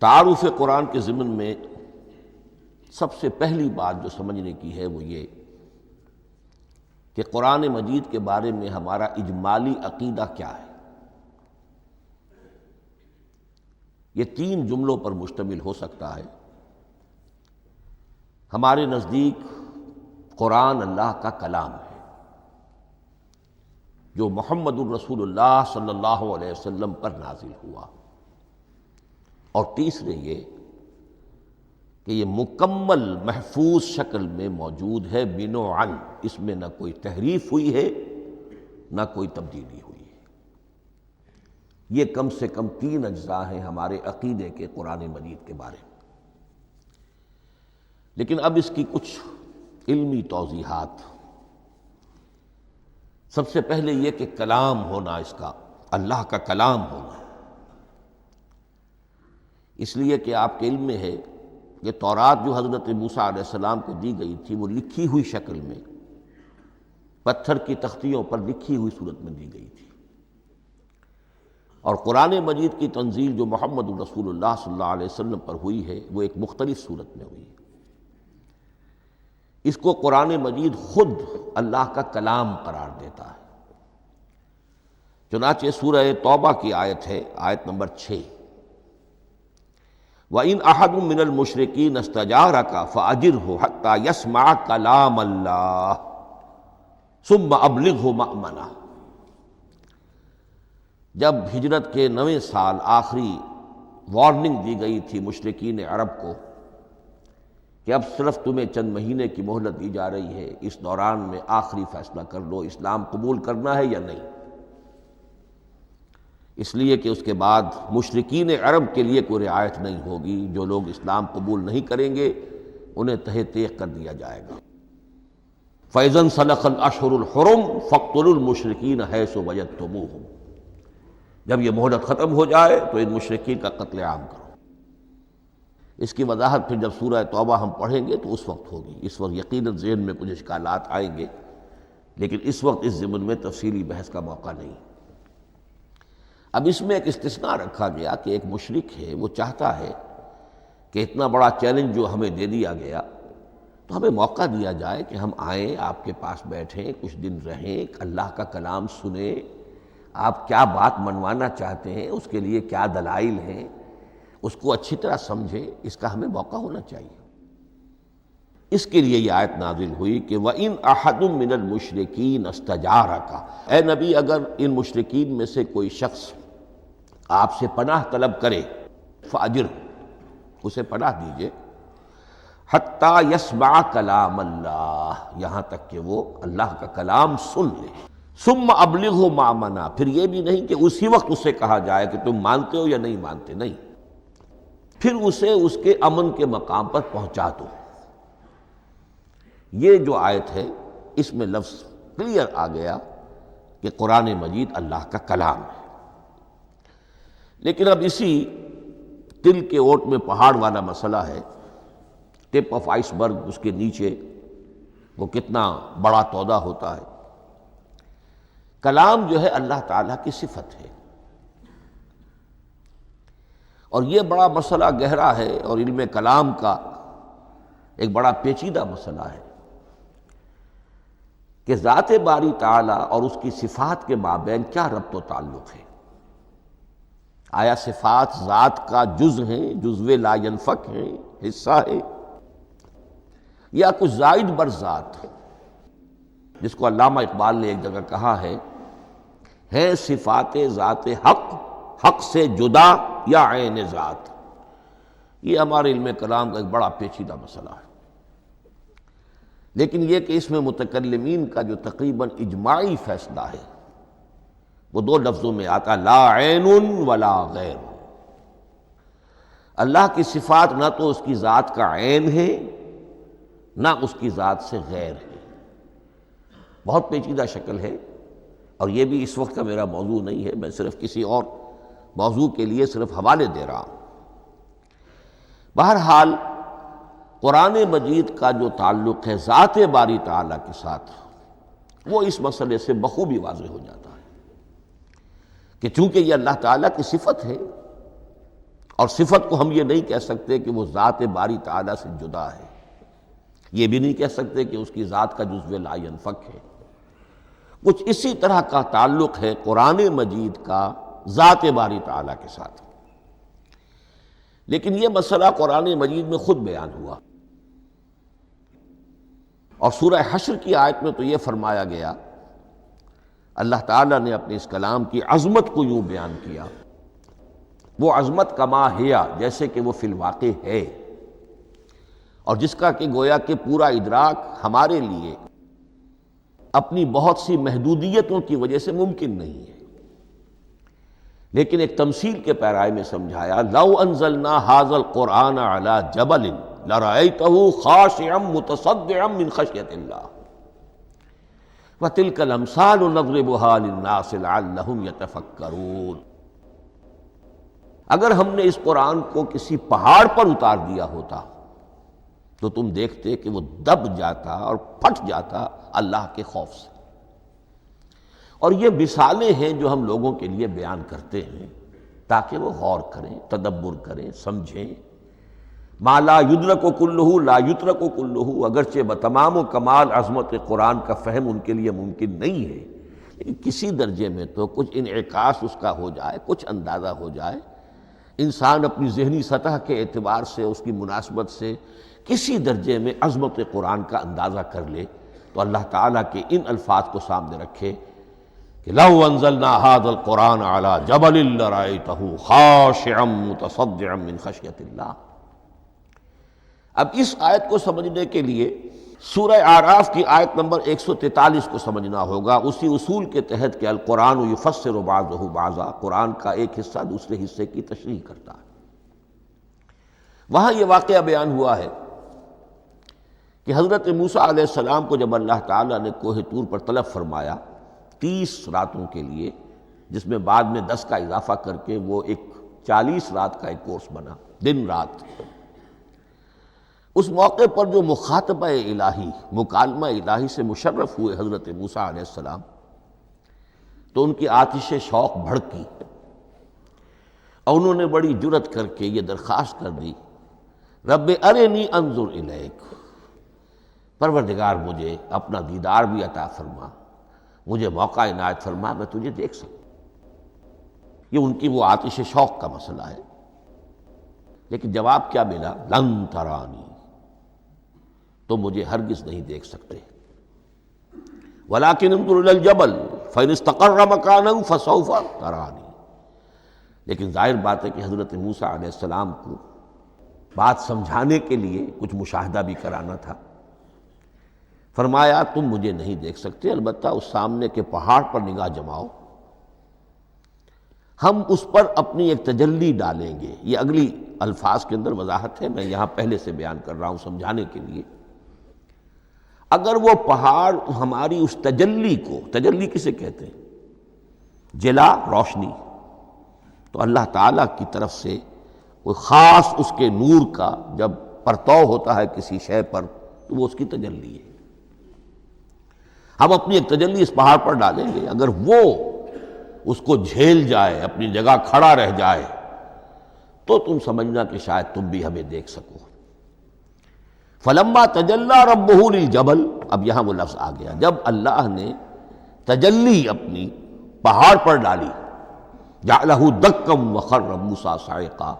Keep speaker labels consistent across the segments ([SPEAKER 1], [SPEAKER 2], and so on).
[SPEAKER 1] تعارف قرآن کے ضمن میں سب سے پہلی بات جو سمجھنے کی ہے وہ یہ کہ قرآن مجید کے بارے میں ہمارا اجمالی عقیدہ کیا ہے۔ یہ 3 جملوں پر مشتمل ہو سکتا ہے۔ ہمارے نزدیک قرآن اللہ کا کلام ہے جو محمد الرسول اللہ صلی اللہ علیہ وسلم پر نازل ہوا، اور تیسرے یہ کہ یہ مکمل محفوظ شکل میں موجود ہے بنوعاً، اس میں نہ کوئی تحریف ہوئی ہے نہ کوئی تبدیلی ہوئی ہے۔ یہ کم سے کم 3 اجزاء ہیں ہمارے عقیدے کے قرآن مجید کے بارے میں۔ لیکن اب اس کی کچھ علمی توضیحات۔ سب سے پہلے یہ کہ کلام ہونا، اس کا اللہ کا کلام ہونا، اس لیے کہ آپ کے علم میں ہے کہ تورات جو حضرت موسیٰ علیہ السلام کو دی گئی تھی وہ لکھی ہوئی شکل میں پتھر کی تختیوں پر لکھی ہوئی صورت میں دی گئی تھی، اور قرآن مجید کی تنزیل جو محمد الرسول اللہ صلی اللہ علیہ وسلم پر ہوئی ہے وہ ایک مختلف صورت میں ہوئی ہے۔ اس کو قرآن مجید خود اللہ کا کلام قرار دیتا ہے۔ چنانچہ سورہ توبہ کی آیت ہے، آیت نمبر 6، وَإِنْ أَحَدٌ مِّنَ الْمُشْرِكِينَ اسْتَجَارَكَ فَأَجِرْهُ حَتَّى يَسْمَعَ كَلَامَ اللَّهِ ثُمَّ أَبْلِغْهُ مَأْمَنَهُ۔ جب ہجرت کے 9ویں سال آخری وارننگ دی گئی تھی مشرکین عرب کو کہ اب صرف تمہیں چند مہینے کی مہلت دی جا رہی ہے، اس دوران میں آخری فیصلہ کر لو اسلام قبول کرنا ہے یا نہیں، اس لیے کہ اس کے بعد مشرکین عرب کے لیے کوئی رعایت نہیں ہوگی۔ جو لوگ اسلام قبول نہیں کریں گے انہیں تہہ تیغ کر دیا جائے گا۔ فَإِذَا انْسَلَخَ الْأَشْهُرُ الْحُرُمُ فَاقْتُلُوا الْمُشْرِكِينَ حَيْثُ وَجَدتُّمُوهُمْ۔ جب یہ مہلت ختم ہو جائے تو ان مشرکین کا قتل عام کرو۔ اس کی وضاحت پھر جب سورہ توبہ ہم پڑھیں گے تو اس وقت ہوگی، اس وقت یقیناً ذہن میں کچھ اشکالات آئیں گے، لیکن اس وقت اس ضمن میں تفصیلی بحث کا موقع نہیں۔ اب اس میں ایک استثناء رکھا گیا کہ ایک مشرک ہے، وہ چاہتا ہے کہ اتنا بڑا چیلنج جو ہمیں دے دیا گیا تو ہمیں موقع دیا جائے کہ ہم آئیں، آپ کے پاس بیٹھیں، کچھ دن رہیں، اللہ کا کلام سنیں، آپ کیا بات منوانا چاہتے ہیں، اس کے لیے کیا دلائل ہیں، اس کو اچھی طرح سمجھیں، اس کا ہمیں موقع ہونا چاہیے۔ اس کے لیے یہ آیت نازل ہوئی کہ وَإِنْ أَحَدٌ مِّنَ الْمُشْرِكِينَ اسْتَجَارَكَ، اے نبی اگر ان مشرکین میں سے کوئی شخص آپ سے پناہ طلب کرے فَأَجِرْهُ، اسے پناہ دیجئے، حَتَّى يَسْمَعَ كَلَامَ اللَّهِ، یہاں تک کہ وہ اللہ کا کلام سن لے۔ ثُمَّ أَبْلِغْهُ مَأْمَنًا، پھر یہ بھی نہیں کہ اسی وقت اسے کہا جائے کہ تم مانتے ہو یا نہیں مانتے، نہیں، پھر اسے اس کے امن کے مقام پر پہنچا دو۔ یہ جو آیت ہے اس میں لفظ کلیئر آ گیا کہ قرآن مجید اللہ کا کلام ہے۔ لیکن اب اسی تل کے اوٹ میں پہاڑ والا مسئلہ ہے، ٹپ آف آئس برگ، اس کے نیچے وہ کتنا بڑا تودہ ہوتا ہے۔ کلام جو ہے اللہ تعالیٰ کی صفت ہے، اور یہ بڑا مسئلہ گہرا ہے، اور علم کلام کا ایک بڑا پیچیدہ مسئلہ ہے کہ ذات باری تعالیٰ اور اس کی صفات کے مابین کیا ربط و تعلق ہے۔ آیا صفات ذات کا جز ہیں، جزو لا ینفک ہیں، حصہ ہے، یا کچھ زائد بر ذات، جس کو علامہ اقبال نے ایک جگہ کہا ہے صفات ذات حق، حق سے جدا یا عین ذات۔ یہ ہمارے علم کلام کا ایک بڑا پیچیدہ مسئلہ ہے، لیکن یہ کہ اس میں متکلمین کا جو تقریباً اجماعی فیصلہ ہے وہ 2 لفظوں میں آتا، لا عین ولا غیر۔ اللہ کی صفات نہ تو اس کی ذات کا عین ہے نہ اس کی ذات سے غیر ہے۔ بہت پیچیدہ شکل ہے، اور یہ بھی اس وقت کا میرا موضوع نہیں ہے، میں صرف کسی اور موضوع کے لیے صرف حوالے دے رہا ہوں۔ بہرحال قرآن مجید کا جو تعلق ہے ذات باری تعالیٰ کے ساتھ، وہ اس مسئلے سے بخوبی واضح ہو جاتا ہے کہ چونکہ یہ اللہ تعالیٰ کی صفت ہے اور صفت کو ہم یہ نہیں کہہ سکتے کہ وہ ذات باری تعالیٰ سے جدا ہے، یہ بھی نہیں کہہ سکتے کہ اس کی ذات کا جزو لا ینفک ہے۔ کچھ اسی طرح کا تعلق ہے قرآن مجید کا ذات باری تعالیٰ کے ساتھ، لیکن یہ مسئلہ قرآن مجید میں خود بیان ہوا، اور سورہ حشر کی آیت میں تو یہ فرمایا گیا، اللہ تعالیٰ نے اپنے اس کلام کی عظمت کو یوں بیان کیا، وہ عظمت کما ہیا، جیسے کہ وہ فی الواقع ہے، اور جس کا کہ گویا کہ پورا ادراک ہمارے لیے اپنی بہت سی محدودیتوں کی وجہ سے ممکن نہیں ہے، لیکن ایک تمثیل کے پیرائے میں سمجھایا، لو انزلنا ھذا القرآن علی جبل لرأیتہ خاشعا متصدعا من خشیۃ اللہ وتلک الامثال نضربها للناس لعلهم یتفکرون۔ اگر ہم نے اس قرآن کو کسی پہاڑ پر اتار دیا ہوتا تو تم دیکھتے کہ وہ دب جاتا اور پھٹ جاتا اللہ کے خوف سے۔ اور یہ مثالیں ہیں جو ہم لوگوں کے لیے بیان کرتے ہیں تاکہ وہ غور کریں، تدبر کریں، سمجھیں۔ ما لا یدرک کلہ لا یترک کلہ، اگرچہ بتمام و کمال عظمت قرآن کا فہم ان کے لیے ممکن نہیں ہے، لیکن کسی درجے میں تو کچھ انعکاس اس کا ہو جائے، کچھ اندازہ ہو جائے، انسان اپنی ذہنی سطح کے اعتبار سے، اس کی مناسبت سے کسی درجے میں عظمت قرآن کا اندازہ کر لے، تو اللہ تعالیٰ کے ان الفاظ کو سامنے رکھے کہ لو انزلنا ھذا القرآن علی جبل لرأیتہ خاشعا متصدعا من خشیۃ اللہ۔ اب اس آیت کو سمجھنے کے لیے سورہ اعراف کی آیت نمبر 143 کو سمجھنا ہوگا، اسی اصول کے تحت کہ القرآن یفسر بعضہ بعضا، قرآن کا ایک حصہ دوسرے حصے کی تشریح کرتا ہے۔ وہاں یہ واقعہ بیان ہوا ہے کہ حضرت موسیٰ علیہ السلام کو جب اللہ تعالیٰ نے کوہ طور پر طلب فرمایا 30 راتوں کے لیے، جس میں بعد میں 10 کا اضافہ کر کے وہ ایک 40 رات کا ایک کورس بنا، دن رات، اس موقع پر جو مخاطبہ الہی، مکالمہ الہی سے مشرف ہوئے حضرت موسیٰ علیہ السلام، تو ان کی آتش شوق بھڑکی اور انہوں نے بڑی جرأت کر کے یہ درخواست کر دی، رب ارنی انظر الیک، پروردگار مجھے اپنا دیدار بھی عطا فرما، مجھے موقع عنایت فرما، میں تجھے دیکھ سکوں۔ یہ ان کی وہ آتش شوق کا مسئلہ ہے، لیکن جواب کیا ملا؟ لن ترانی، تو مجھے ہرگز نہیں دیکھ سکتے، ولکن انظر الی الجبل فإن استقر مکانہ فسوف ترانی۔ لیکن ظاہر بات ہے کہ حضرت موسیٰ علیہ السلام کو بات سمجھانے کے لیے کچھ مشاہدہ بھی کرانا تھا۔ فرمایا تم مجھے نہیں دیکھ سکتے، البتہ اس سامنے کے پہاڑ پر نگاہ جماؤ، ہم اس پر اپنی ایک تجلی ڈالیں گے۔ یہ اگلی الفاظ کے اندر وضاحت ہے، میں یہاں پہلے سے بیان کر رہا ہوں سمجھانے کے لیے۔ اگر وہ پہاڑ ہماری اس تجلی کو، تجلی کسے کہتے ہیں؟ جلا، روشنی، تو اللہ تعالیٰ کی طرف سے کوئی خاص اس کے نور کا جب پرتو ہوتا ہے کسی شے پر تو وہ اس کی تجلی ہے۔ ہم اپنی ایک تجلی اس پہاڑ پر ڈالیں گے، اگر وہ اس کو جھیل جائے، اپنی جگہ کھڑا رہ جائے، تو تم سمجھنا کہ شاید تم بھی ہمیں دیکھ سکو۔ فلما تجلی ربہ للجبل، اب یہاں وہ لفظ آ گیا، جب اللہ نے تجلی اپنی پہاڑ پر ڈالی، جعلہ دکا وخر موسیٰ صعقا،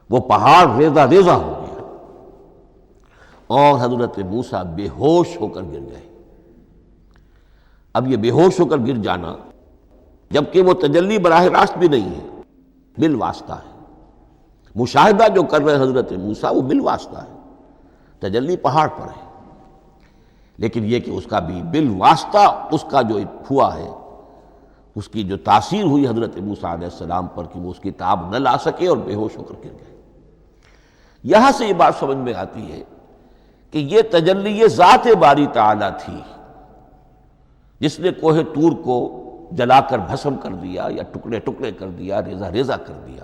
[SPEAKER 1] وہ پہاڑ ریزہ ریزہ ہو گیا اور حضرت موسیٰ بے ہوش ہو کر گر گئے۔ اب یہ بے ہوش ہو کر گر جانا، جبکہ وہ تجلی براہ راست بھی نہیں ہے، بالواسطہ ہے۔ مشاہدہ جو کر رہے حضرت موسیٰ وہ بالواسطہ ہے، تجلی پہاڑ پر ہے، لیکن یہ کہ اس کا بھی بالواسطہ اس کا جو ہوا ہے، اس کی جو تاثیر ہوئی حضرت موسیٰ علیہ السلام پر کہ وہ اس کی تاب نہ لا سکے اور بے ہوش ہو کر گر گئے۔ یہاں سے یہ بات سمجھ میں آتی ہے کہ یہ تجلی یہ ذات باری تعالیٰ تھی جس نے کوہ طور کو جلا کر بھسم کر دیا یا ٹکڑے ٹکڑے کر دیا، ریزہ ریزہ کر دیا۔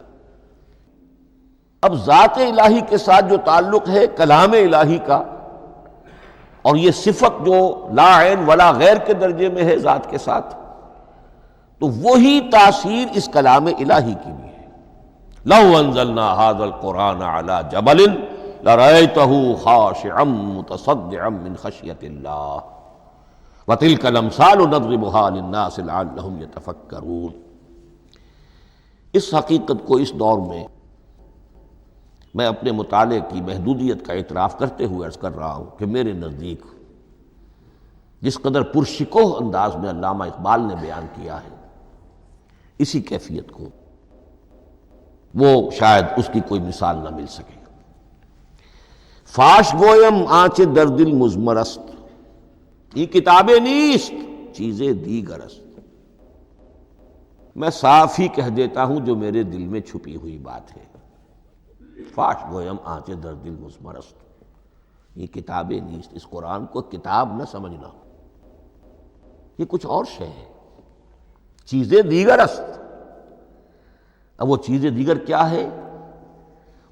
[SPEAKER 1] اب ذات الہی کے ساتھ جو تعلق ہے کلام الہی کا، اور یہ صفت جو لا عین ولا غیر کے درجے میں ہے ذات کے ساتھ، تو وہی تاثیر اس کلام الہی کی بھی ہے۔ لو انزلنا هذا القرآن على جبل لرأيته خاشعا متصدعا من خشية الله وتلك الامثال نضربها للناس لعلهم يتفکرون۔ اس حقیقت کو اس دور میں میں اپنے مطالعے کی محدودیت کا اعتراف کرتے ہوئے عرض کر رہا ہوں کہ میرے نزدیک جس قدر پرشکوہ انداز میں علامہ اقبال نے بیان کیا ہے اسی کیفیت کو وہ شاید اس کی کوئی مثال نہ مل سکے۔ فاش گویم آنچ در دل مضمر است، یہ کتابیں نیست چیزیں دیگر است۔ میں صاف ہی کہہ دیتا ہوں جو میرے دل میں چھپی ہوئی بات ہے۔ فاش گویم آنچ در دل مضمر است، یہ کتابیں نیست، اس قرآن کو کتاب نہ سمجھنا، یہ کچھ اور شے ہے، چیزیں دیگر است۔ اب وہ چیزیں دیگر کیا ہے؟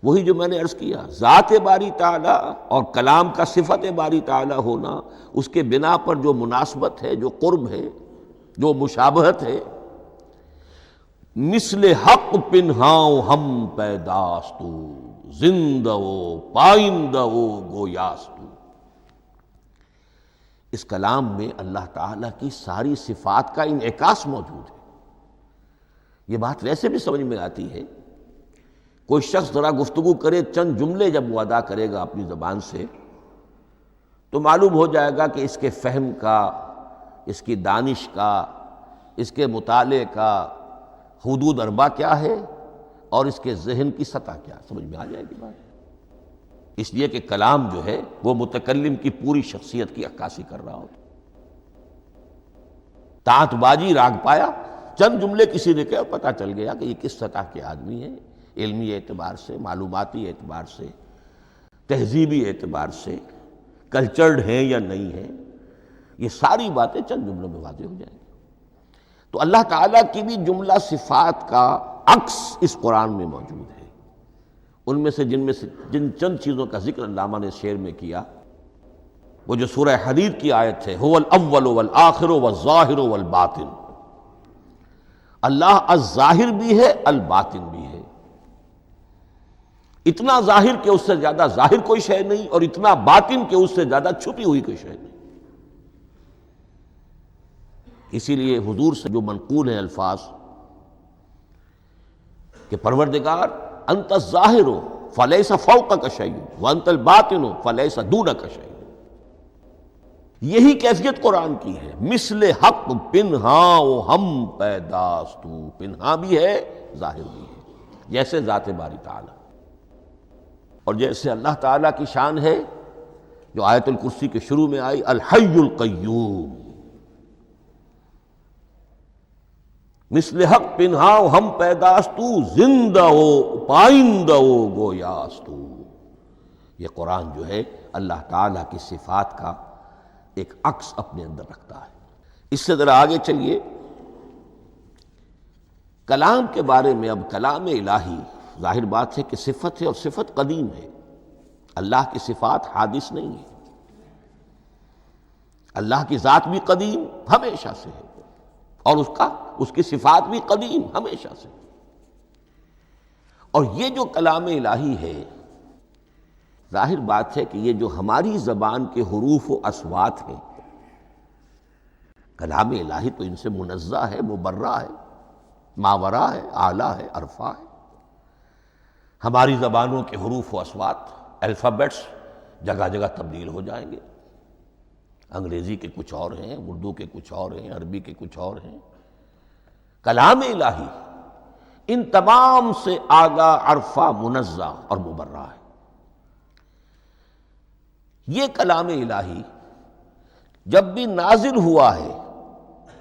[SPEAKER 1] وہی جو میں نے عرض کیا، ذات باری تعالیٰ اور کلام کا صفت باری تعالیٰ ہونا، اس کے بنا پر جو مناسبت ہے، جو قرب ہے، جو مشابہت ہے۔ مثل حق پنہاؤ ہم پیداستو، زندہ و پائندہ و گویاستو۔ اس کلام میں اللہ تعالیٰ کی ساری صفات کا انعکاس موجود ہے۔ یہ بات ویسے بھی سمجھ میں آتی ہے، کوئی شخص ذرا گفتگو کرے، چند جملے جب وہ ادا کرے گا اپنی زبان سے تو معلوم ہو جائے گا کہ اس کے فہم کا، اس کی دانش کا، اس کے مطالعے کا حدود اربع کیا ہے اور اس کے ذہن کی سطح کیا، سمجھ میں آ جائے گی بات۔ اس لیے کہ کلام جو ہے وہ متکلم کی پوری شخصیت کی عکاسی کر رہا ہو۔ تانت بازی راگ پایا، چند جملے کسی نے کہا اور پتہ چل گیا کہ یہ کس سطح کے آدمی ہیں، علمی اعتبار سے، معلوماتی اعتبار سے، تہذیبی اعتبار سے، کلچرڈ ہیں یا نہیں ہیں، یہ ساری باتیں چند جملوں میں واضح ہو جائیں گی۔ تو اللہ تعالیٰ کی بھی جملہ صفات کا عکس اس قرآن میں موجود ہے۔ ان میں سے جن چند چیزوں کا ذکر علامہ نے شعر میں کیا، وہ جو سورہ حدید کی آیت ہے، هو الاول والآخر والظاہر والباطن، اللہ الظاہر بھی ہے الباطن بھی ہے، اتنا ظاہر کہ اس سے زیادہ ظاہر کوئی شے نہیں اور اتنا باطن کہ اس سے زیادہ چھپی ہوئی کوئی شے نہیں۔ اسی لیے حضور سے جو منقول ہیں الفاظ کہ پروردگار انت الظاہر فلیس فوقک شیء وانت الباطن فلیس دونک شیء، یہی کیفیت قرآن کی ہے۔ مثل حق پنہاؤ ہم پیداستو، پنہا بھی ہے ظاہر بھی ہے، جیسے ذات باری تعالیٰ اور جیسے اللہ تعالیٰ کی شان ہے جو آیت الکرسی کے شروع میں آئی، الحی القیوم۔ مثل حق پنہاؤ ہم پیداستو، زندہ ہو پائندہ ہو گویاستو۔ یہ قرآن جو ہے اللہ تعالیٰ کی صفات کا ایک عکس اپنے اندر رکھتا ہے۔ اس سے ذرا آگے چلیے، کلام کے بارے میں۔ اب کلام الہی ظاہر بات ہے کہ صفت ہے اور صفت قدیم ہے، اللہ کی صفات حادث نہیں ہے، اللہ کی ذات بھی قدیم ہمیشہ سے ہے اور اس کی صفات بھی قدیم ہمیشہ سے۔ اور یہ جو کلام الہی ہے، ظاہر بات ہے کہ یہ جو ہماری زبان کے حروف و اصوات ہیں، کلام الہی تو ان سے منزہ ہے، مبرہ ہے، ماورا ہے، اعلیٰ ہے، عرفہ ہے۔ ہماری زبانوں کے حروف و اصوات، الفابیٹس جگہ جگہ تبدیل ہو جائیں گے، انگریزی کے کچھ اور ہیں، اردو کے کچھ اور ہیں، عربی کے کچھ اور ہیں۔ کلام الہی ان تمام سے آگاہ، عرفہ، منزہ اور مبرہ ہے۔ یہ کلام الہی جب بھی نازل ہوا ہے،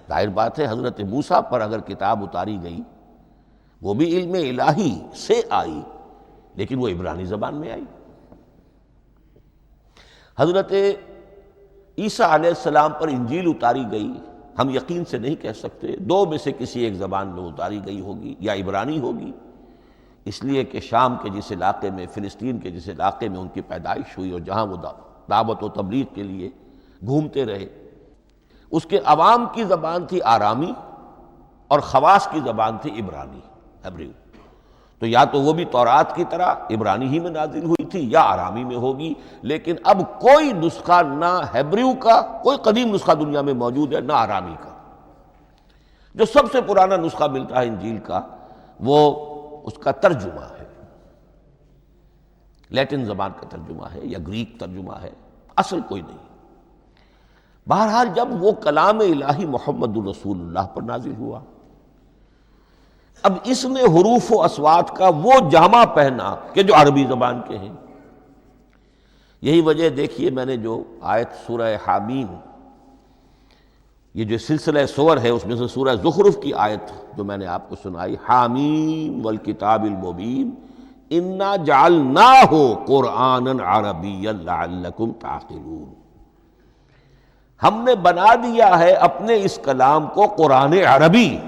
[SPEAKER 1] ظاہر بات ہے حضرت موسیٰ پر اگر کتاب اتاری گئی وہ بھی علم الہی سے آئی، لیکن وہ عبرانی زبان میں آئی۔ حضرت عیسیٰ علیہ السلام پر انجیل اتاری گئی، ہم یقین سے نہیں کہہ سکتے، دو میں سے کسی ایک زبان میں اتاری گئی ہوگی، یا عبرانی ہوگی، اس لیے کہ شام کے جس علاقے میں، فلسطین کے جس علاقے میں ان کی پیدائش ہوئی اور جہاں وہ دعوت و تبلیغ کے لیے گھومتے رہے، اس کے عوام کی زبان تھی آرامی اور خواص کی زبان تھی عبرانی، ہیبریو۔ تو یا تو وہ بھی تورات کی طرح عبرانی ہی میں نازل ہوئی تھی یا آرامی میں ہوگی، لیکن اب کوئی نسخہ نہ ہیبریو کا، کوئی قدیم نسخہ دنیا میں موجود ہے، نہ آرامی کا۔ جو سب سے پرانا نسخہ ملتا ہے انجیل کا وہ اس کا ترجمہ ہے، لیٹن زبان کا ترجمہ ہے یا گریک ترجمہ ہے، اصل کوئی نہیں۔ بہرحال جب وہ کلام الہی محمد الرسول اللہ پر نازل ہوا، اب اس نے حروف و اصوات کا وہ جامہ پہنا کہ جو عربی زبان کے ہیں۔ یہی وجہ دیکھیے، میں نے جو آیت سورہ حامیم، یہ جو سلسلہ سور ہے اس میں سے سورہ زخرف کی آیت جو میں نے آپ کو سنائی، حامیم والکتاب المبین انا جعلناہ قرآنا عربیا لعلکم تعقلون، ہم نے بنا دیا ہے اپنے اس کلام کو قرآن عربی،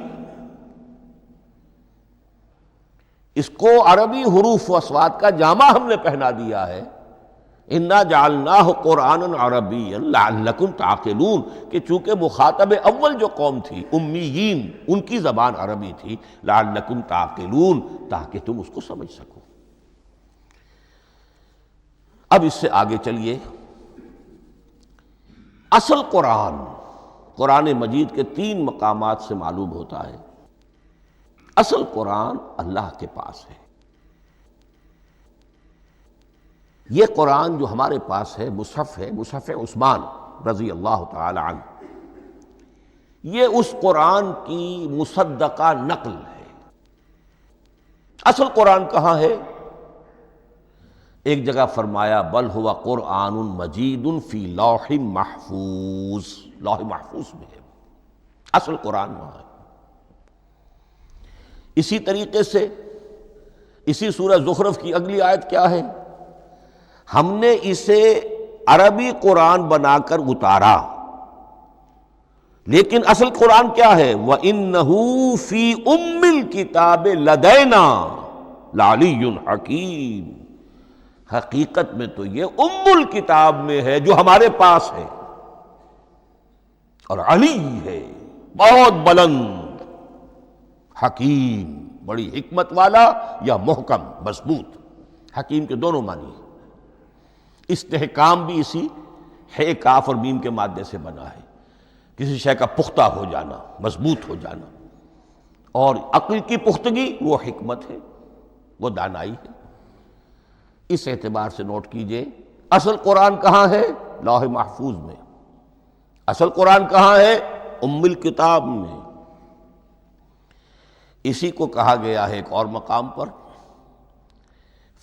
[SPEAKER 1] اس کو عربی حروف و اصوات کا جامہ ہم نے پہنا دیا ہے، انا جعلناہ قرآنا عربیا لعلکم تعقلون، کہ چونکہ مخاطب اول جو قوم تھی امیین، ان کی زبان عربی تھی، لعلکم تعقلون، تاکہ تم اس کو سمجھ سکو۔ اب اس سے آگے چلیے، اصل قرآن مجید کے 3 مقامات سے معلوم ہوتا ہے، اصل قرآن اللہ کے پاس ہے۔ یہ قرآن جو ہمارے پاس ہے مصحف عثمان رضی اللہ تعالی عنہ، یہ اس قرآن کی مصدقہ نقل ہے۔ اصل قرآن کہاں ہے؟ ایک جگہ فرمایا بل ہوا قرآن مجید فی لوح محفوظ، لوح محفوظ میں ہے، اصل قرآن وہاں ہے۔ اسی طریقے سے اسی سورہ زخرف کی اگلی آیت کیا ہے؟ ہم نے اسے عربی قرآن بنا کر اتارا، لیکن اصل قرآن کیا ہے؟ وَإِنَّهُ فِي أُمِّ الْكِتَابِ لَدَيْنَا لَعَلِيٌّ حَكِيمٌ، حقیقت میں تو یہ ام الکتاب میں ہے جو ہمارے پاس ہے، اور علی ہے، بہت بلند، حکیم، بڑی حکمت والا، یا محکم مضبوط۔ حکیم کے دونوں معنی ہیں، استحکام بھی اسی ہے کاف اور میم کے مادے سے بنا ہے، کسی شے کا پختہ ہو جانا، مضبوط ہو جانا، اور عقل کی پختگی وہ حکمت ہے، وہ دانائی ہے۔ اس اعتبار سے نوٹ کیجئے، اصل قرآن کہاں ہے؟ لوح محفوظ میں۔ اصل قرآن کہاں ہے؟ ام الکتاب میں۔ اسی کو کہا گیا ہے ایک اور مقام پر،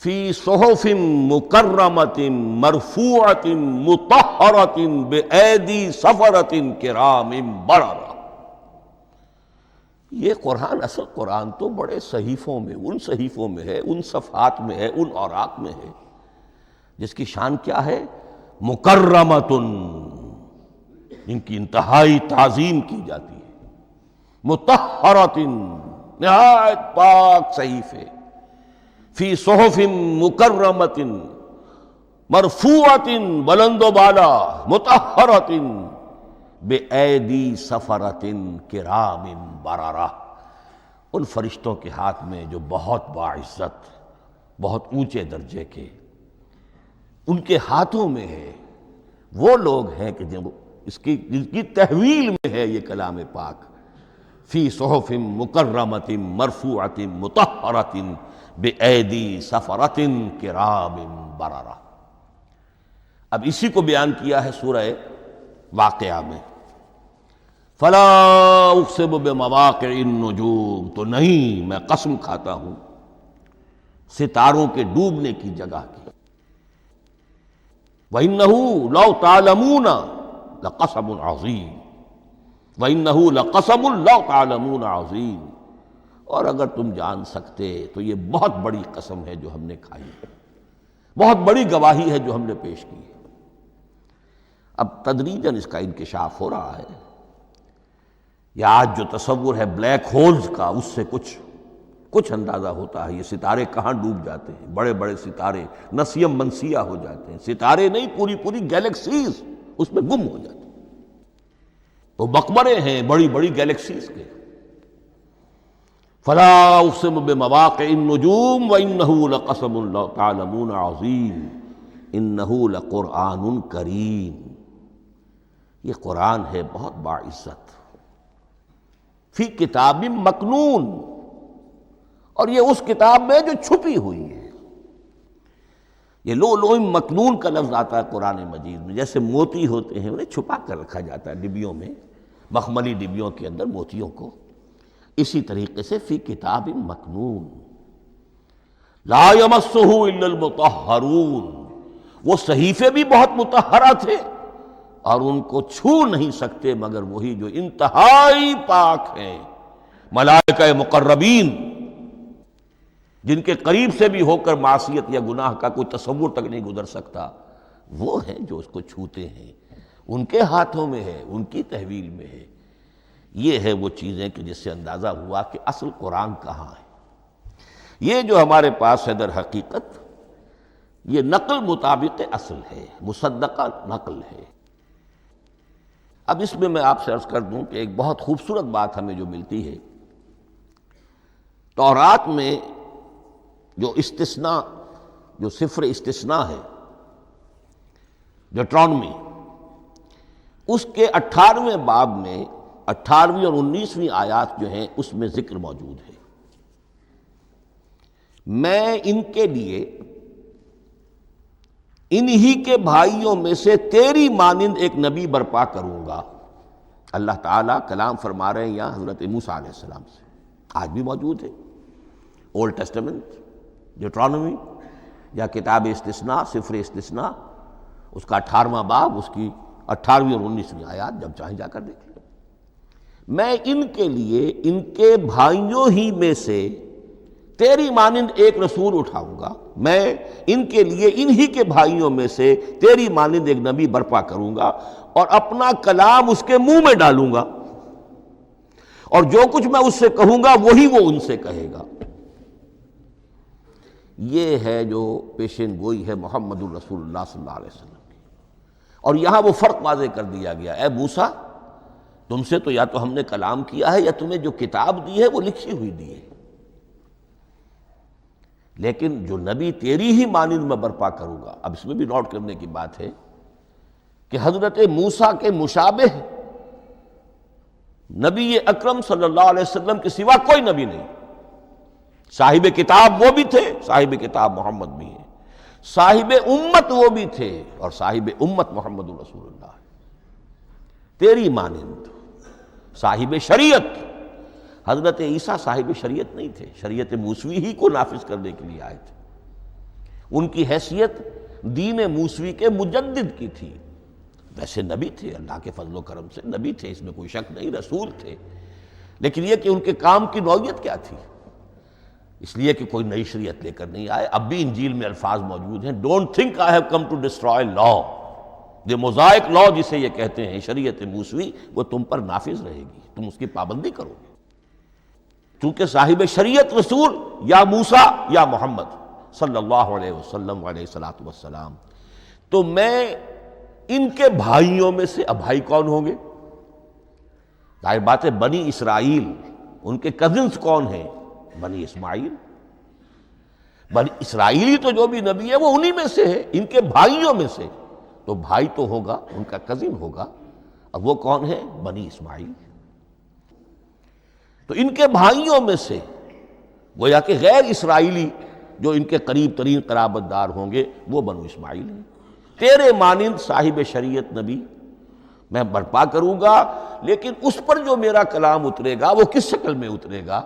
[SPEAKER 1] فی صحف مکرمۃ مرفوعۃ مطہرۃ بایدی سفرۃ کرام بررہ۔ یہ قرآن، اصل قرآن تو بڑے صحیفوں میں، ان صحیفوں میں ہے، ان صفحات میں ہے، ان اوراق میں ہے، جس کی شان کیا ہے؟ مکرمۃ، ان کی انتہائی تعظیم کی جاتی ہے، مطہرۃ، نہایت پاک صحیفے، فی صحف مکرمۃ، مرفوعۃ، بلند و بالا، مطہرۃ، بِأَيْدِي سَفَرَةٍ كِرَامٍ بَرَرَةٍ، ان فرشتوں کے ہاتھ میں جو بہت باعزت، بہت اونچے درجے کے، ان کے ہاتھوں میں ہے۔ وہ لوگ ہیں کہ جب جن کی تحویل میں ہے یہ کلام پاک، فی صحف مکرمۃ مرفوعۃ مطہرۃ بِأَيْدِي سَفَرَةٍ كِرَامٍ بَرَرَةٍ۔ اب اسی کو بیان کیا ہے سورہ واقعہ میں، فلا اقسم بمواقع النجوم، تو نہیں، میں قسم کھاتا ہوں ستاروں کے ڈوبنے کی جگہ کی۔ وَإِنَّهُ لَوْ تَعْلَمُونَ لَقَسَمٌ عَظِيمٌ، وَإِنَّهُ لَقَسَمٌ لَوْ تَعْلَمُونَ عَظِيمٌ، اور اگر تم جان سکتے تو یہ بہت بڑی قسم ہے جو ہم نے کھائی ہے، بہت بڑی گواہی ہے جو ہم نے پیش کی ہے۔ اب تدریجاً اس کا انکشاف ہو رہا ہے۔ یہ آج جو تصور ہے بلیک ہولز کا، اس سے کچھ اندازہ ہوتا ہے، یہ ستارے کہاں ڈوب جاتے ہیں، بڑے بڑے ستارے نسیم منسیہ ہو جاتے ہیں، ستارے نہیں، پوری گیلیکسیز اس میں گم ہو جاتے ہیں، وہ مقبرے ہیں بڑی بڑی گیلیکسیز کے۔ فلا اقسم بمواقع النجوم وانہ لقسم لو تعلمون عظیم انہ لقرآن کریم. یہ قرآن ہے بہت باعزت، فی کتاب مکنون، اور یہ اس کتاب میں جو چھپی ہوئی ہے. یہ لؤلؤ مکنون کا لفظ آتا ہے قرآن مجید میں. جیسے موتی ہوتے ہیں انہیں چھپا کر رکھا جاتا ہے ڈبیوں میں، مخملی ڈبیوں کے اندر موتیوں کو، اسی طریقے سے فی کتاب مکنون لا یمسہ الا المطہرون. وہ صحیفے بھی بہت مطہرہ تھے اور ان کو چھو نہیں سکتے مگر وہی جو انتہائی پاک ہیں، ملائکہ مقربین، جن کے قریب سے بھی ہو کر معصیت یا گناہ کا کوئی تصور تک نہیں گزر سکتا، وہ ہیں جو اس کو چھوتے ہیں. ان کے ہاتھوں میں ہے، ان کی تحویل میں ہے. یہ ہے وہ چیزیں کہ جس سے اندازہ ہوا کہ اصل قرآن کہاں ہے. یہ جو ہمارے پاس ہے در حقیقت یہ نقل مطابق اصل ہے، مصدقہ نقل ہے. اب اس میں آپ سے عرض کر دوں کہ ایک بہت خوبصورت بات ہمیں جو ملتی ہے، تورات میں جو استثناء، جو صفر استثناء ہے ڈیوٹرانومی، اس کے 18ویں باب میں 18ویں اور 19ویں آیات جو ہیں اس میں ذکر موجود ہے. میں ان کے لیے انہی کے بھائیوں میں سے تیری مانند ایک نبی برپا کروں گا. اللہ تعالیٰ کلام فرما رہے ہیں یہاں حضرت موسیٰ علیہ السلام سے، آج بھی موجود ہے. اولڈ ٹیسٹمنٹ، ڈیوٹرانومی یا کتاب استثناء، صفر استثناء، اس کا 18واں باب، اس کی 18ویں اور 19ویں آیات جب چاہیں جا کر دیکھ لیں. میں ان کے لیے ان کے بھائیوں ہی میں سے تیری مانند ایک رسول اٹھاؤں گا. میں ان کے لیے انہی کے بھائیوں میں سے تیری مانند ایک نبی برپا کروں گا اور اپنا کلام اس کے منہ میں ڈالوں گا، اور جو کچھ میں اس سے کہوں گا وہی وہ ان سے کہے گا. یہ ہے جو پیشین گوئی ہے محمد الرسول اللہ صلی اللہ علیہ وسلم کی. اور یہاں وہ فرق واضح کر دیا گیا، اے موسیٰ تم سے تو یا تو ہم نے کلام کیا ہے یا تمہیں جو کتاب دی ہے وہ لکھی ہوئی دی ہے، لیکن جو نبی تیری ہی مانند میں برپا کروں گا. اب اس میں بھی نوٹ کرنے کی بات ہے کہ حضرت موسیٰ کے مشابہ نبی اکرم صلی اللہ علیہ وسلم کے سوا کوئی نبی نہیں. صاحب کتاب وہ بھی تھے، صاحب کتاب محمد بھی ہیں، صاحب امت وہ بھی تھے، اور صاحب امت محمد رسول اللہ. تیری مانند صاحب شریعت، حضرت عیسیٰ صاحب شریعت نہیں تھے، شریعت موسوی ہی کو نافذ کرنے کے لیے آئے تھے. ان کی حیثیت دین موسوی کے مجدد کی تھی. ویسے نبی تھے، اللہ کے فضل و کرم سے نبی تھے، اس میں کوئی شک نہیں، رسول تھے. لیکن یہ کہ ان کے کام کی نوعیت کیا تھی، اس لیے کہ کوئی نئی شریعت لے کر نہیں آئے. اب بھی انجیل میں الفاظ موجود ہیں، don't think I have come to destroy law. یہ موزائک لا جسے یہ کہتے ہیں، شریعت موسوی، وہ تم پر نافذ رہے گی، تم اس کی پابندی کرو گے. چونکہ صاحب شریعت رسول یا موسیٰ یا محمد صلی اللہ علیہ وسلم علیہ الصلوۃ والسلام. تو میں ان کے بھائیوں میں سے، اب بھائی کون ہوں گے؟ ظاہر بات ہے بنی اسرائیل، ان کے کزنز کون ہیں؟ بنی اسماعیل. بنی اسرائیلی تو جو بھی نبی ہے وہ انہی میں سے ہے، ان کے بھائیوں میں سے. تو بھائی تو ہوگا، ان کا کزن ہوگا. اب وہ کون ہے؟ بنی اسماعیل. تو ان کے بھائیوں میں سے گویا کہ غیر اسرائیلی جو ان کے قریب ترین قرابت دار ہوں گے وہ بنو اسماعیل ہیں. تیرے مانند صاحب شریعت نبی میں برپا کروں گا، لیکن اس پر جو میرا کلام اترے گا وہ کس شکل میں اترے گا؟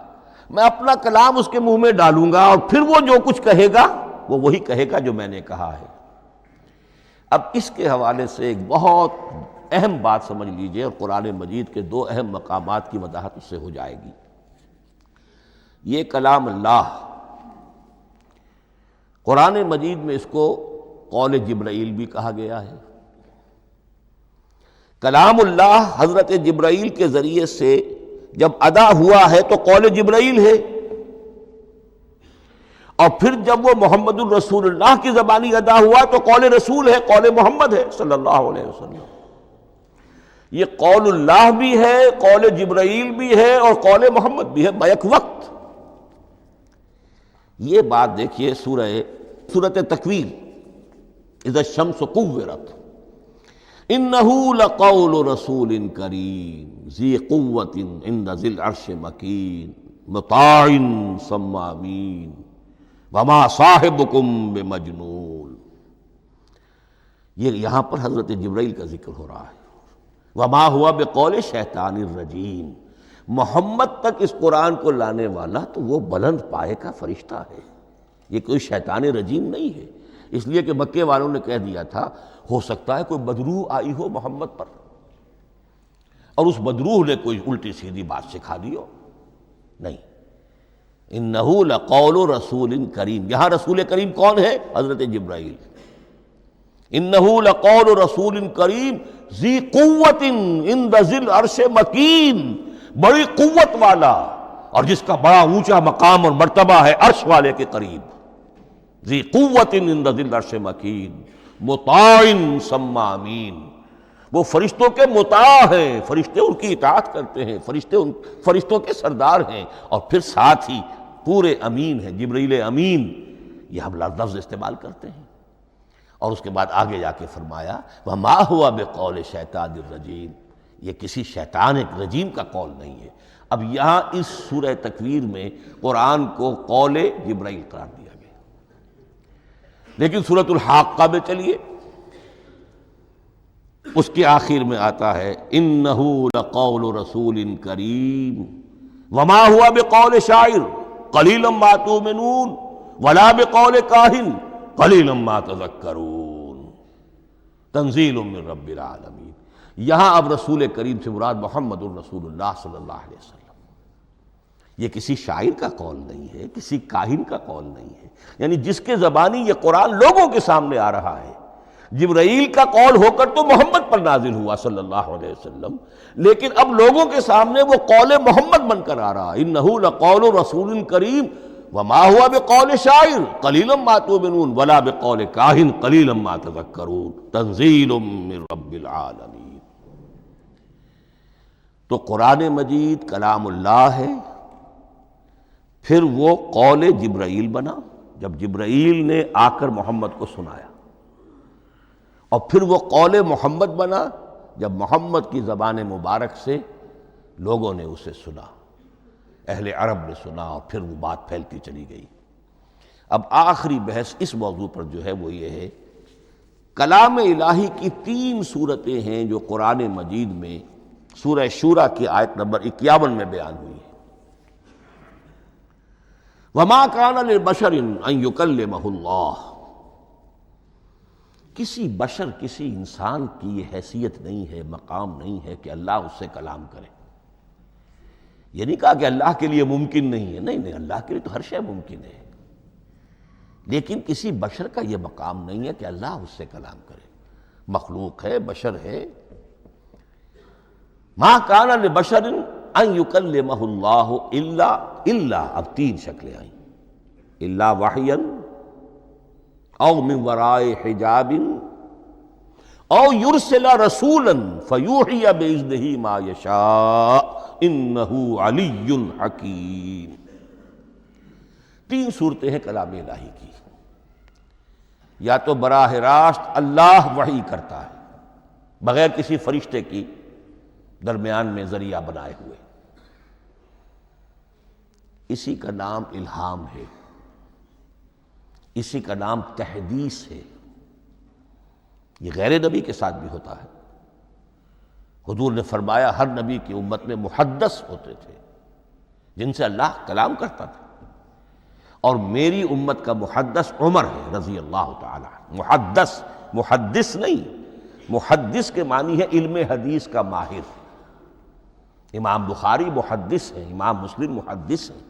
[SPEAKER 1] میں اپنا کلام اس کے منہ میں ڈالوں گا اور پھر وہ جو کچھ کہے گا وہ وہی کہے گا جو میں نے کہا ہے. اب اس کے حوالے سے ایک بہت اہم بات سمجھ لیجئے، اور قرآن مجید کے 2 اہم مقامات کی وضاحت اس سے ہو جائے گی. یہ کلام اللہ، قرآن مجید میں اس کو قول جبرائیل بھی کہا گیا ہے. کلام اللہ حضرت جبرائیل کے ذریعے سے جب ادا ہوا ہے تو قول جبرائیل ہے، اور پھر جب وہ محمد الرسول اللہ کی زبانی ادا ہوا تو قول رسول ہے، قول محمد ہے صلی اللہ علیہ وسلم. یہ قول اللہ بھی ہے، قول جبرائیل بھی ہے، اور قول محمد بھی ہے بیک وقت. یہ بات دیکھیے سورۃ تکویر، اذا الشمس کورت، انہ لقول رسول کریم ذی قوت عند ذی العرش مکین مطاع ثم امین وما صاحبکم بمجنون۔ یہ یہاں پر حضرت جبرائیل کا ذکر ہو رہا ہے۔ وما ہوا بقول شیطان الرجیم، محمد تک اس قرآن کو لانے والا تو وہ بلند پائے کا فرشتہ ہے، یہ کوئی شیطان رجیم نہیں ہے۔ اس لیے کہ مکے والوں نے کہہ دیا تھا ہو سکتا ہے کوئی بدروح آئی ہو محمد پر، اور اس بدروح نے کوئی الٹی سیدھی بات سکھا دی ہو، نہیں۔ انہ لقول رسول کریم، یہاں رسول کریم کون ہے؟ حضرت جبرائیل۔ انہ لقول رسول کریم ذی قوت عند ذی العرش مکین، بڑی قوت والا اور جس کا بڑا اونچا مقام اور مرتبہ ہے عرش والے کے قریب۔ ذی قوت عند ذی العرش مکین مطاع ثم امین، وہ فرشتوں کے مطاع ہیں، فرشتے ان کی اطاعت کرتے ہیں، فرشتوں کے سردار ہیں، اور پھر ساتھ ہی پورے امین ہیں، جبرائیل امین، یہ ہم لفظ استعمال کرتے ہیں۔ اور اس کے بعد آگے جا کے فرمایا وما ہوا بقول شیطان الرجیم، یہ کسی شیطان رجیم کا قول نہیں ہے۔ اب یہاں اس سورہ تکویر میں قرآن کو قول جبرائیل قرار دیا گیا، لیکن سورۃ الحاقہ میں چلیے اس کے آخر میں آتا ہے انہ لقول رسول کریم وما ہوا بقول شاعر قلیلا ما تؤمنون ولا بقول کاہن قلیلا ما تذکرون تنزیل من رب العالمین۔ یہاں اب رسول کریم سے مراد محمد الرسول اللہ صلی اللہ علیہ وسلم، یہ کسی شاعر کا قول نہیں ہے، کسی کاہن کا قول نہیں ہے، یعنی جس کے زبانی یہ قرآن لوگوں کے سامنے آ رہا ہے۔ جبرائیل کا قول ہو کر تو محمد پر نازل ہوا صلی اللہ علیہ وسلم، لیکن اب لوگوں کے سامنے وہ قول محمد بن کر آ رہا ہے۔ انہ لقول رسول کریم وما ہوا بقول شاعر قلیلا ما تؤمنون ولا بقول کاہن قلیلا ما تذکرون تنزیل من رب العالمین۔ تو قرآن مجید کلام اللہ ہے، پھر وہ قول جبرائیل بنا جب جبرائیل نے آ کر محمد کو سنایا، اور پھر وہ قول محمد بنا جب محمد کی زبان مبارک سے لوگوں نے اسے سنا، اہل عرب نے سنا، اور پھر وہ بات پھیلتی چلی گئی۔ اب آخری بحث اس موضوع پر جو ہے وہ یہ ہے، کلام الہی کی 3 صورتیں ہیں جو قرآن مجید میں سورہ شورى کی آیت نمبر 51 میں بیان ہوئی ہے۔ وما کان لبشر ان یکلمہ اللہ، کسی بشر، کسی انسان کی یہ حیثیت نہیں ہے، مقام نہیں ہے کہ اللہ اس سے کلام کرے۔ یہ نہیں کہا کہ اللہ کے لیے ممکن نہیں ہے، نہیں، اللہ کے لیے تو ہر شے ممکن ہے، لیکن کسی بشر کا یہ مقام نہیں ہے کہ اللہ اس سے کلام کرے۔ مخلوق ہے، بشر ہے۔ ما کان لبشر ان یکلمہ اللہ الا اب 3 شکلیں آئیں، الا وحیا او من وراء حجاب او یرسل رسولا فیوحی باذنہ ما یشاء انہ علی حکیم۔ 3 صورتیں ہیں کلام الہی کی، یا تو براہ راست اللہ وحی کرتا ہے بغیر کسی فرشتے کی درمیان میں ذریعہ بنائے ہوئے، اسی کا نام الہام ہے، اسی کا نام تحدیث ہے۔ یہ غیر نبی کے ساتھ بھی ہوتا ہے۔ حضور نے فرمایا ہر نبی کی امت میں محدث ہوتے تھے جن سے اللہ کلام کرتا تھا، اور میری امت کا محدث عمر ہے رضی اللہ تعالی عنہ۔ محدث، محدث نہیں، محدث کے معنی ہے علم حدیث کا ماہر۔ امام بخاری محدث ہیں، امام مسلم محدث ہیں۔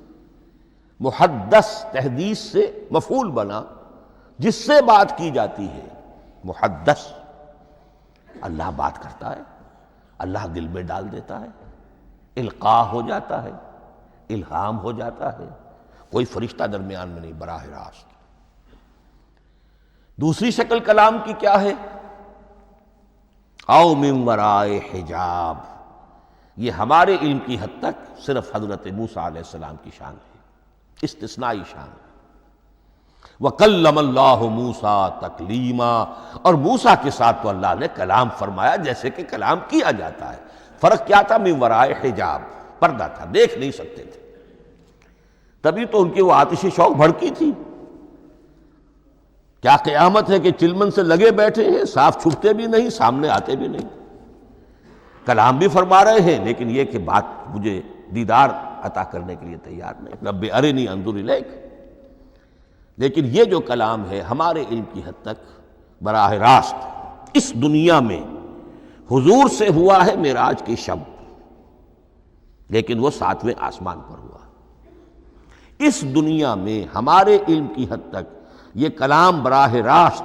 [SPEAKER 1] محدث تحدیث سے مفعول بنا، جس سے بات کی جاتی ہے، محدث۔ اللہ بات کرتا ہے، اللہ دل میں ڈال دیتا ہے، القاء ہو جاتا ہے، الہام ہو جاتا ہے، کوئی فرشتہ درمیان میں نہیں، براہ راست۔ دوسری شکل کلام کی کیا ہے؟ او من وراء حجاب، یہ ہمارے علم کی حد تک صرف حضرت موسیٰ علیہ السلام کی شان ہے، استثنائی شان ہے۔ وَكَلَّمَ اللَّهُ مُوسَىٰ تَكْلِيمًا، اور موسیٰ کے ساتھ تو اللہ نے کلام فرمایا جیسے کہ کلام کیا جاتا ہے۔ فرق کیا تھا؟ من ورائے حجاب، پردہ تھا، دیکھ نہیں سکتے تھے، تبھی تو ان کی وہ آتش شوق بھڑکی تھی۔ کیا قیامت ہے کہ چلمن سے لگے بیٹھے ہیں، صاف چھپتے بھی نہیں، سامنے آتے بھی نہیں، کلام بھی فرما رہے ہیں، لیکن یہ کہ بات مجھے دیدار عطا کرنے کے لیے تیار نہیں، رب ارنی انظر الیک۔ لیکن یہ جو کلام ہے ہمارے علم کی حد تک براہ راست اس دنیا میں حضور سے ہوا ہے معراج کی شب، لیکن وہ 7ویں آسمان پر ہوا۔ اس دنیا میں ہمارے علم کی حد تک یہ کلام براہ راست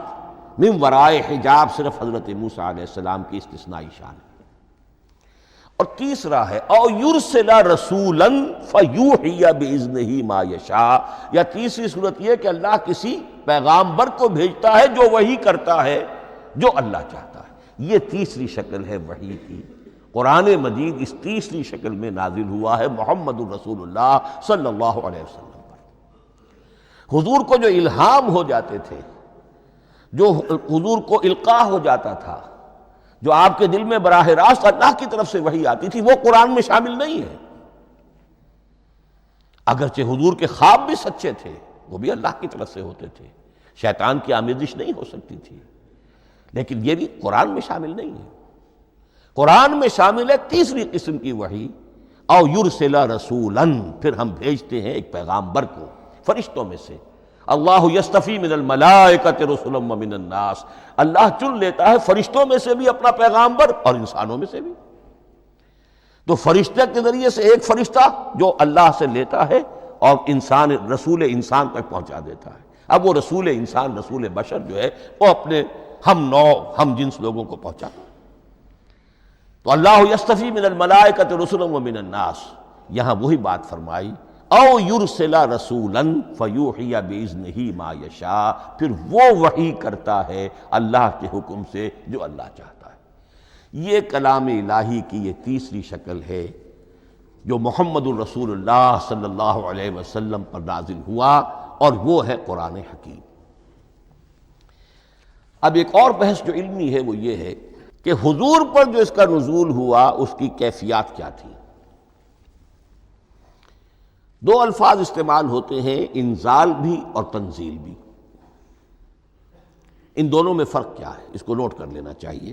[SPEAKER 1] من ورائے حجاب صرف حضرت موسیٰ علیہ السلام کی استثنائی شان ہے۔ اور تیسرا ہے او یرسل رسولا فیوحی باذنہ ما یشاء، یا تیسری صورت یہ کہ اللہ کسی پیغامبر کو بھیجتا ہے جو وحی کرتا ہے جو اللہ چاہتا ہے۔ یہ تیسری شکل ہے وحی کی۔ قرآن مجید اس تیسری شکل میں نازل ہوا ہے محمد الرسول اللہ صلی اللہ علیہ وسلم پر۔ حضور کو جو الہام ہو جاتے تھے، جو حضور کو القاء ہو جاتا تھا، جو آپ کے دل میں براہ راست اللہ کی طرف سے وحی آتی تھی، وہ قرآن میں شامل نہیں ہے۔ اگرچہ حضور کے خواب بھی سچے تھے، وہ بھی اللہ کی طرف سے ہوتے تھے، شیطان کی آمیزش نہیں ہو سکتی تھی، لیکن یہ بھی قرآن میں شامل نہیں ہے۔ قرآن میں شامل ہے تیسری قسم کی وحی، او یرسل رسولا، پھر ہم بھیجتے ہیں ایک پیغامبر کو فرشتوں میں سے۔ اللہ یستفی من الملائکۃ رسلا ومن الناس، اللہ چن لیتا ہے فرشتوں میں سے بھی اپنا پیغامبر اور انسانوں میں سے بھی۔ تو فرشتے کے ذریعے سے ایک فرشتہ جو اللہ سے لیتا ہے اور انسان رسول انسان تک پہنچا دیتا ہے۔ اب وہ رسول انسان، رسول بشر جو ہے وہ اپنے ہم نوع ہم جنس لوگوں کو پہنچاتا ہے۔ تو اللہ یستفی من الملائکۃ رسلا ومن الناس، یہاں وہی بات فرمائی او یرسل رسولا فیوحی باذنہ ما یشاء، پھر وہ وحی کرتا ہے اللہ کے حکم سے جو اللہ چاہتا ہے۔ یہ کلام الہی کی یہ تیسری شکل ہے جو محمد الرسول اللہ صلی اللہ علیہ وسلم پر نازل ہوا، اور وہ ہے قرآن حکیم۔ اب ایک اور بحث جو علمی ہے وہ یہ ہے کہ حضور پر جو اس کا نزول ہوا اس کی کیفیات کیا تھی۔ دو الفاظ استعمال ہوتے ہیں، انزال بھی اور تنزیل بھی۔ ان دونوں میں فرق کیا ہے اس کو نوٹ کر لینا چاہیے۔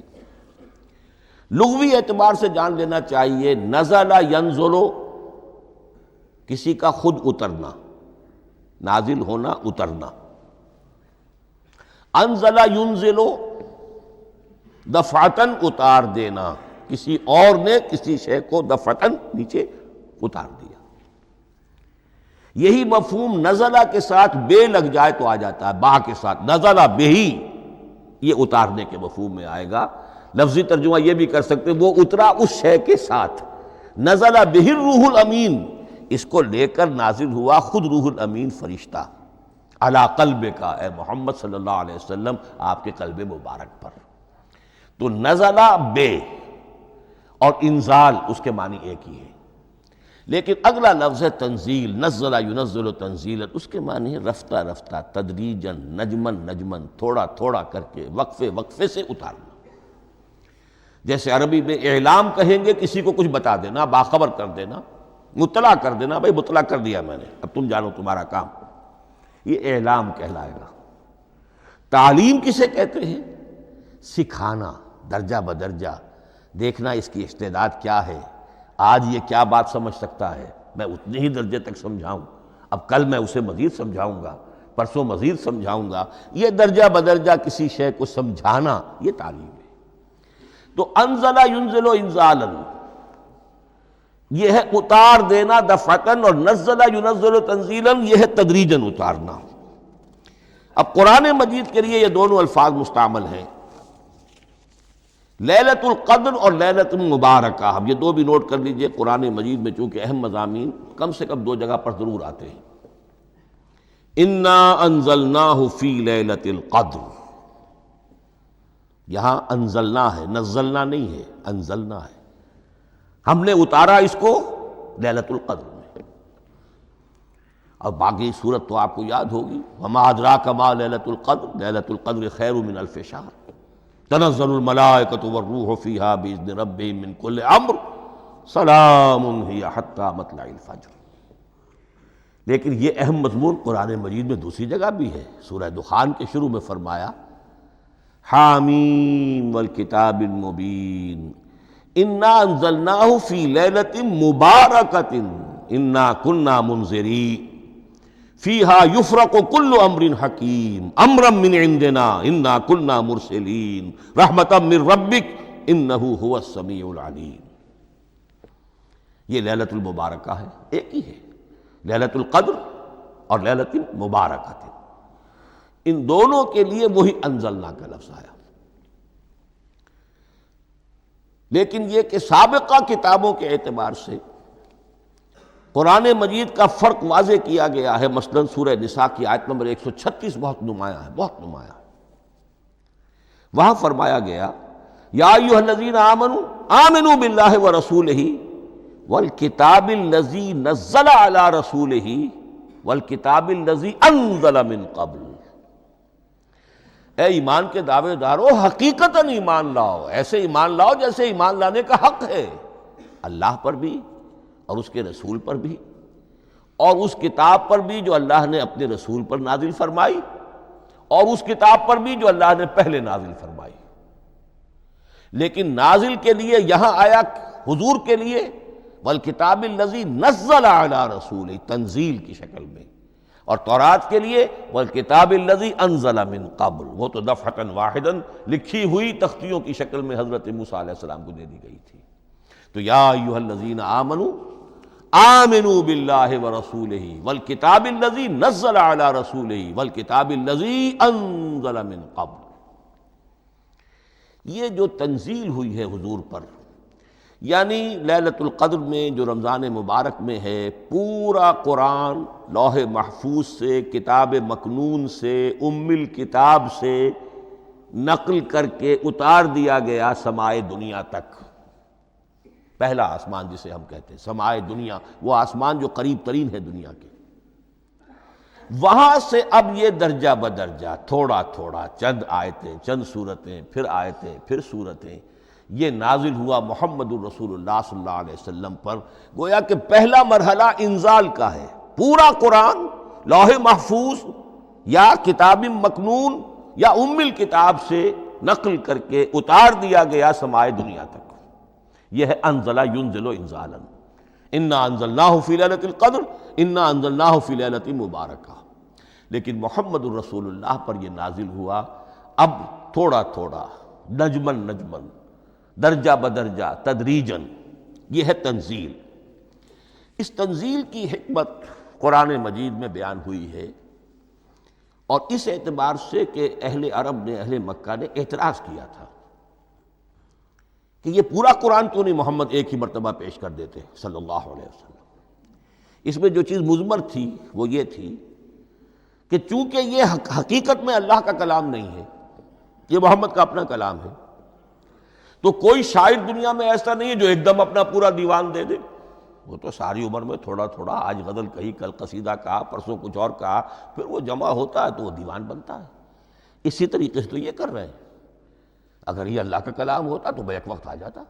[SPEAKER 1] لغوی اعتبار سے جان لینا چاہیے، نزل ینزل کسی کا خود اترنا، نازل ہونا، اترنا۔ انزل ینزل دفعتاً اتار دینا، کسی اور نے کسی شے کو دفعتاً نیچے اتار دیا۔ یہی مفہوم نزلہ کے ساتھ بے لگ جائے تو آ جاتا ہے، با کے ساتھ نزلہ بہی، یہ اتارنے کے مفہوم میں آئے گا۔ لفظی ترجمہ یہ بھی کر سکتے وہ اترا اس شے کے ساتھ، نزلہ بہ الروح الامین، اس کو لے کر نازل ہوا خود روح الامین فرشتہ علی قلب کا، اے محمد صلی اللہ علیہ وسلم آپ کے قلب مبارک پر۔ تو نزلہ بے اور انزال اس کے معنی ایک ہی ہے، لیکن اگلا لفظ ہے تنزیل، نزل ینزل تنزیلا، اس کے معنی ہے رفتہ رفتہ، تدریجاً، نجمن نجمن، تھوڑا تھوڑا کر کے، وقفے وقفے سے اتارنا۔ جیسے عربی میں اعلام کہیں گے کسی کو کچھ بتا دینا، باخبر کر دینا، مطلع کر دینا، بھائی مطلع کر دیا میں نے، اب تم جانو تمہارا کام، یہ اعلام کہلائے گا۔ تعلیم کسے کہتے ہیں؟ سکھانا، درجہ بدرجہ، دیکھنا اس کی استعداد کیا ہے، آج یہ کیا بات سمجھ سکتا ہے، میں اتنے ہی درجے تک سمجھاؤں، اب کل میں اسے مزید سمجھاؤں گا، پرسوں مزید سمجھاؤں گا۔ یہ درجہ بدرجہ کسی شے کو سمجھانا، یہ تعلیم ہے۔ تو انزل ینزل انزالا، یہ ہے اتار دینا دفعتاً، اور نزل ینزل تنزیلا، یہ ہے تدریجاً اتارنا۔ اب قرآن مجید کے لیے یہ دونوں الفاظ مستعمل ہیں، لیلۃ القدر اور لیلۃ المبارکہ۔ اب یہ دو بھی نوٹ کر لیجئے، قرآن مجید میں چونکہ اہم مضامین کم سے کم دو جگہ پر ضرور آتے ہیں۔ انا انزلناہ فی لیلۃ القدر، یہاں انزلنا ہے، نزلنا نہیں ہے، انزلنا ہے، ہم نے اتارا اس کو لیلۃ القدر میں۔ اور باقی صورت تو آپ کو یاد ہوگی، وما ادراک ما لیلۃ القدر، لیلۃ القدر خیر من الف شہر، تنزل الملائکۃ والروح فیہا باذن ربہم من کل امر سلام ہی حتی مطلع الفجر۔ لیکن یہ اہم مضمون قرآن مجید میں دوسری جگہ بھی ہے۔ سورہ دخان کے شروع میں فرمایا حامیم والکتاب المبین انا انزلناہ فی لیلۃ مبارکۃ انا کنا منذرین فیہا یفرق کل امر حکیم امرا من عندنا انا کنا مرسلین رحمتا من ربک انہ هو السمیع العلیم۔ یہ لیلۃ المبارکہ ہے، ایک ہی ہے، لیلۃ القدر اور لیلۃ المبارکہ، ان دونوں کے لیے وہی انزلنا کا لفظ آیا۔ لیکن یہ کہ سابقہ کتابوں کے اعتبار سے قرآن مجید کا فرق واضح کیا گیا ہے۔ مثلا سورہ نساء کی آیت نمبر 136 بہت نمایاں ہے، بہت نمایاں ہے۔ وہاں فرمایا گیا یا ایھا الذین آمنوا آمنوا باللہ ورسولہ والکتاب الذی نزل علی رسولہ والکتاب الذی انزل من قبل۔ اے ایمان کے دعوے دارو، حقیقتاً ایمان لاؤ، ایسے ایمان لاؤ جیسے ایمان لانے کا حق ہے، اللہ پر بھی اور اس کے رسول پر بھی، اور اس کتاب پر بھی جو اللہ نے اپنے رسول پر نازل فرمائی، اور اس کتاب پر بھی جو اللہ نے پہلے نازل فرمائی۔ لیکن نازل کے لیے یہاں آیا حضور کے لیے والکتاب الذی نزل علی رسول، تنزیل کی شکل میں، اور تورات کے لیے والکتاب الذی انزل من قبل، وہ تو دفعۃ واحداً لکھی ہوئی تختیوں کی شکل میں حضرت موسیٰ علیہ السلام کو دے دی گئی تھی۔ تو یا ایھا الذین آمنوا آمنوا باللہ ورسولہ والکتاب الذی نزل علی رسولہ والکتاب الذی انزل من قبل۔ یہ جو تنزیل ہوئی ہے حضور پر، یعنی لیلۃ القدر میں جو رمضان مبارک میں ہے، پورا قرآن لوح محفوظ سے، کتاب مکنون سے، ام الکتاب سے نقل کر کے اتار دیا گیا سمائے دنیا تک۔ پہلا آسمان جسے ہم کہتے ہیں سمائے دنیا، وہ آسمان جو قریب ترین ہے دنیا کے، وہاں سے اب یہ درجہ بدرجہ تھوڑا تھوڑا، چند آیتیں، چند سورتیں، پھر آیتیں، پھر سورتیں، یہ نازل ہوا محمد الرسول اللہ صلی اللہ علیہ وسلم پر۔ گویا کہ پہلا مرحلہ انزال کا ہے، پورا قرآن لوح محفوظ یا کتاب مکنون یا ام الکتاب سے نقل کر کے اتار دیا گیا سمائے دنیا تک۔ یہ ہے انزل ینزل انزالا، انا انزلناہ فی لیلۃ القدر انا انزلناہ فی لیلۃ مبارکہ۔ لیکن محمد الرسول اللہ پر یہ نازل ہوا اب تھوڑا تھوڑا، نجمن نجمن، درجہ بدرجہ، تدریجاً۔ یہ ہے تنزیل۔ اس تنزیل کی حکمت قرآن مجید میں بیان ہوئی ہے، اور اس اعتبار سے کہ اہل عرب نے، اہل مکہ نے اعتراض کیا تھا کہ یہ پورا قرآن کیوں نہیں محمد ایک ہی مرتبہ پیش کر دیتے صلی اللہ علیہ وسلم۔ اس میں جو چیز مضمر تھی وہ یہ تھی کہ چونکہ یہ حقیقت میں اللہ کا کلام نہیں ہے، یہ محمد کا اپنا کلام ہے، تو کوئی شاعر دنیا میں ایسا نہیں ہے جو ایک دم اپنا پورا دیوان دے دے۔ وہ تو ساری عمر میں تھوڑا تھوڑا، آج غزل کہی، کل قصیدہ کہا، پرسوں کچھ اور کہا، پھر وہ جمع ہوتا ہے تو وہ دیوان بنتا ہے۔ اسی طریقے سے تو یہ کر رہے ہیں۔ اگر یہ اللہ کا کلام ہوتا تو بیک وقت آ جاتا۔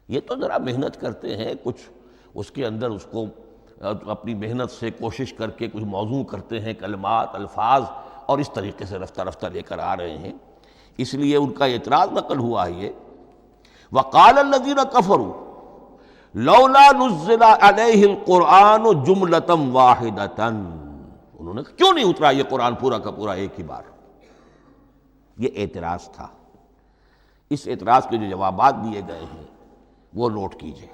[SPEAKER 1] یہ تو ذرا محنت کرتے ہیں، کچھ اس کے اندر اس کو اپنی محنت سے کوشش کر کے کچھ موضوع کرتے ہیں، کلمات، الفاظ، اور اس طریقے سے رفتہ رفتہ لے کر آ رہے ہیں۔ اس لیے ان کا اعتراض نقل ہوا ہے یہ وَقَالَ الَّذِينَ كَفَرُوا لَوْلَا نُزِّلَ عَلَيْهِ الْقُرْآنُ جُمْلَةً وَاحِدَةً، انہوں نے کیوں نہیں اترا یہ قرآن پورا کا پورا ایک ہی بار؟ یہ اعتراض تھا۔ اس اعتراض کے جو جوابات دیے گئے ہیں وہ نوٹ کیجئے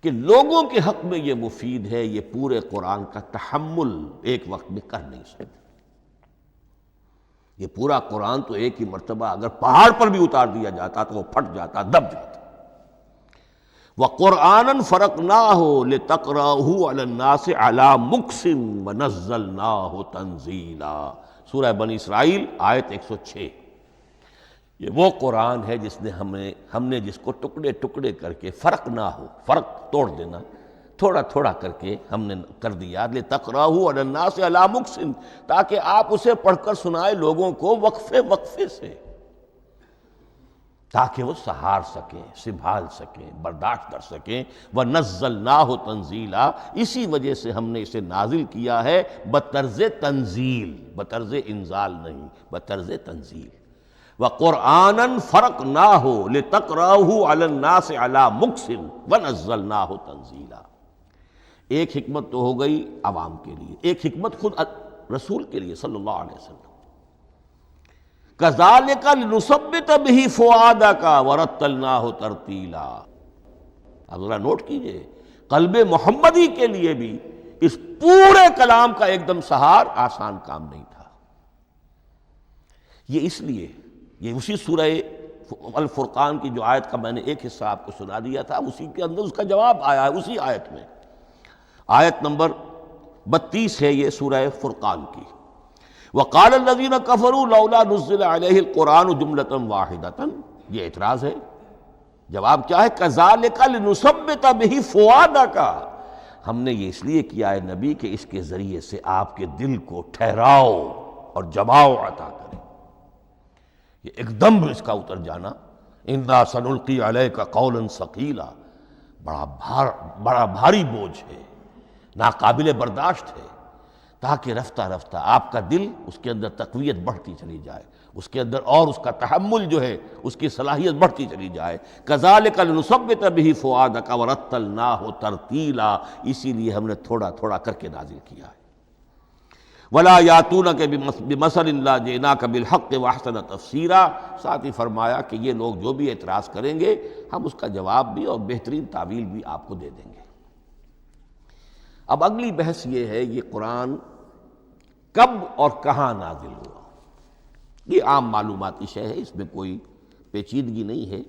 [SPEAKER 1] کہ لوگوں کے حق میں یہ مفید ہے، یہ پورے قرآن کا تحمل ایک وقت میں کر نہیں سکتے۔ یہ پورا قرآن تو ایک ہی مرتبہ اگر پہاڑ پر بھی اتار دیا جاتا تو وہ پھٹ جاتا، دب جاتا۔ وَقُرْآنًا فَرَقْنَاهُ لِتَقْرَأَهُ عَلَى النَّاسِ عَلَى مُكْثٍ وَنَزَّلْنَاهُ تَنزِيلًا، سورہ بنی اسرائیل آیت 106۔ یہ وہ قرآن ہے جس نے ہم نے جس کو ٹکڑے ٹکڑے کر کے فرق نہ ہو، فرق توڑ دینا، تھوڑا تھوڑا کر کے ہم نے کر دیا، لِتَقْرَأَهُ عَلَى النَّاسِ عَلَى مُكْثٍ، تاکہ آپ اسے پڑھ کر سنائے لوگوں کو وقفے وقفے سے، تاکہ وہ سہار سکیں، سنبھال سکیں، برداشت کر سکیں۔ وَنَزَّلْنَاهُ تَنزِيلًا، اسی وجہ سے ہم نے اسے نازل کیا ہے بطرز تنزیل، بطرز انزال نہیں، بطرز تنزیل۔ وَقُرْآنًا فَرَقْنَاهُ لِتَقْرَأَهُ عَلَى النَّاسِ عَلَى مُكْثٍ وَنَزَّلْنَاهُ تَنزِيلًا۔ ایک حکمت تو ہو گئی عوام کے لیے، ایک حکمت خود رسول کے لیے صلی اللہ علیہ وسلم۔ كَذَلِكَ لِنُثَبِّتَ بِهِ فُؤَادَكَ وَرَتَّلْنَاهُ تَرْتِيلًا۔ اب ذرا نوٹ کیجئے، قلب محمدی کے لیے بھی اس پورے کلام کا ایک دم سہار آسان کام نہیں تھا۔ یہ اس لیے، یہ اسی سورہ الفرقان کی جو آیت کا میں نے ایک حصہ آپ کو سنا دیا تھا، اسی کے اندر اس کا جواب آیا ہے، اسی آیت میں، آیت نمبر 32 ہے یہ سورہ فرقان کی۔ وَقَالَ الَّذِينَ كَفَرُوا لَوْلَا نُزِّلَ عَلَيْهِ الْقُرْآنُ جُمْلَةً وَاحِدَةً، یہ اعتراض ہے۔ جواب کیا ہے؟ كَذَلِكَ لِنُثَبِّتَ بِهِ فُؤَادَكَ، ہم نے یہ اس لیے کیا ہے نبی کہ اس کے ذریعے سے آپ کے دل کو ٹھہراؤ اور جماؤ عطا کرے، یہ ایک دم اس کا اتر جانا۔ اِنَّا سَنُلْقِي عَلَيْكَ قَوْلًا ثَقِيلًا، بڑا بھاری بوجھ ہے، ناقابل برداشت ہے، تاکہ رفتہ رفتہ آپ کا دل، اس کے اندر تقویت بڑھتی چلی جائے، اس کے اندر اور اس کا تحمل جو ہے اس کی صلاحیت بڑھتی چلی جائے۔ كَذَلِكَ لِنُثَبِّتَ بِهِ فُؤَادَكَ وَرَتَّلْنَاهُ تَرْتِيلًا، اسی لیے ہم نے تھوڑا تھوڑا کر کے نازل کیا ہے۔ وَلَا يَأْتُونَكَ بِمَثَلٍ إِلَّا جِئْنَاكَ بِالْحَقِّ وَأَحْسَنَ تَفْسِيرًا، ساتھ ہی فرمایا کہ یہ لوگ جو بھی اعتراض کریں گے ہم اس کا جواب بھی اور بہترین تعویل بھی آپ کو دے دیں گے۔ اب اگلی بحث یہ ہے، یہ قرآن کب اور کہاں نازل ہوا؟ یہ عام معلوماتی شے ہے، اس میں کوئی پیچیدگی نہیں ہے،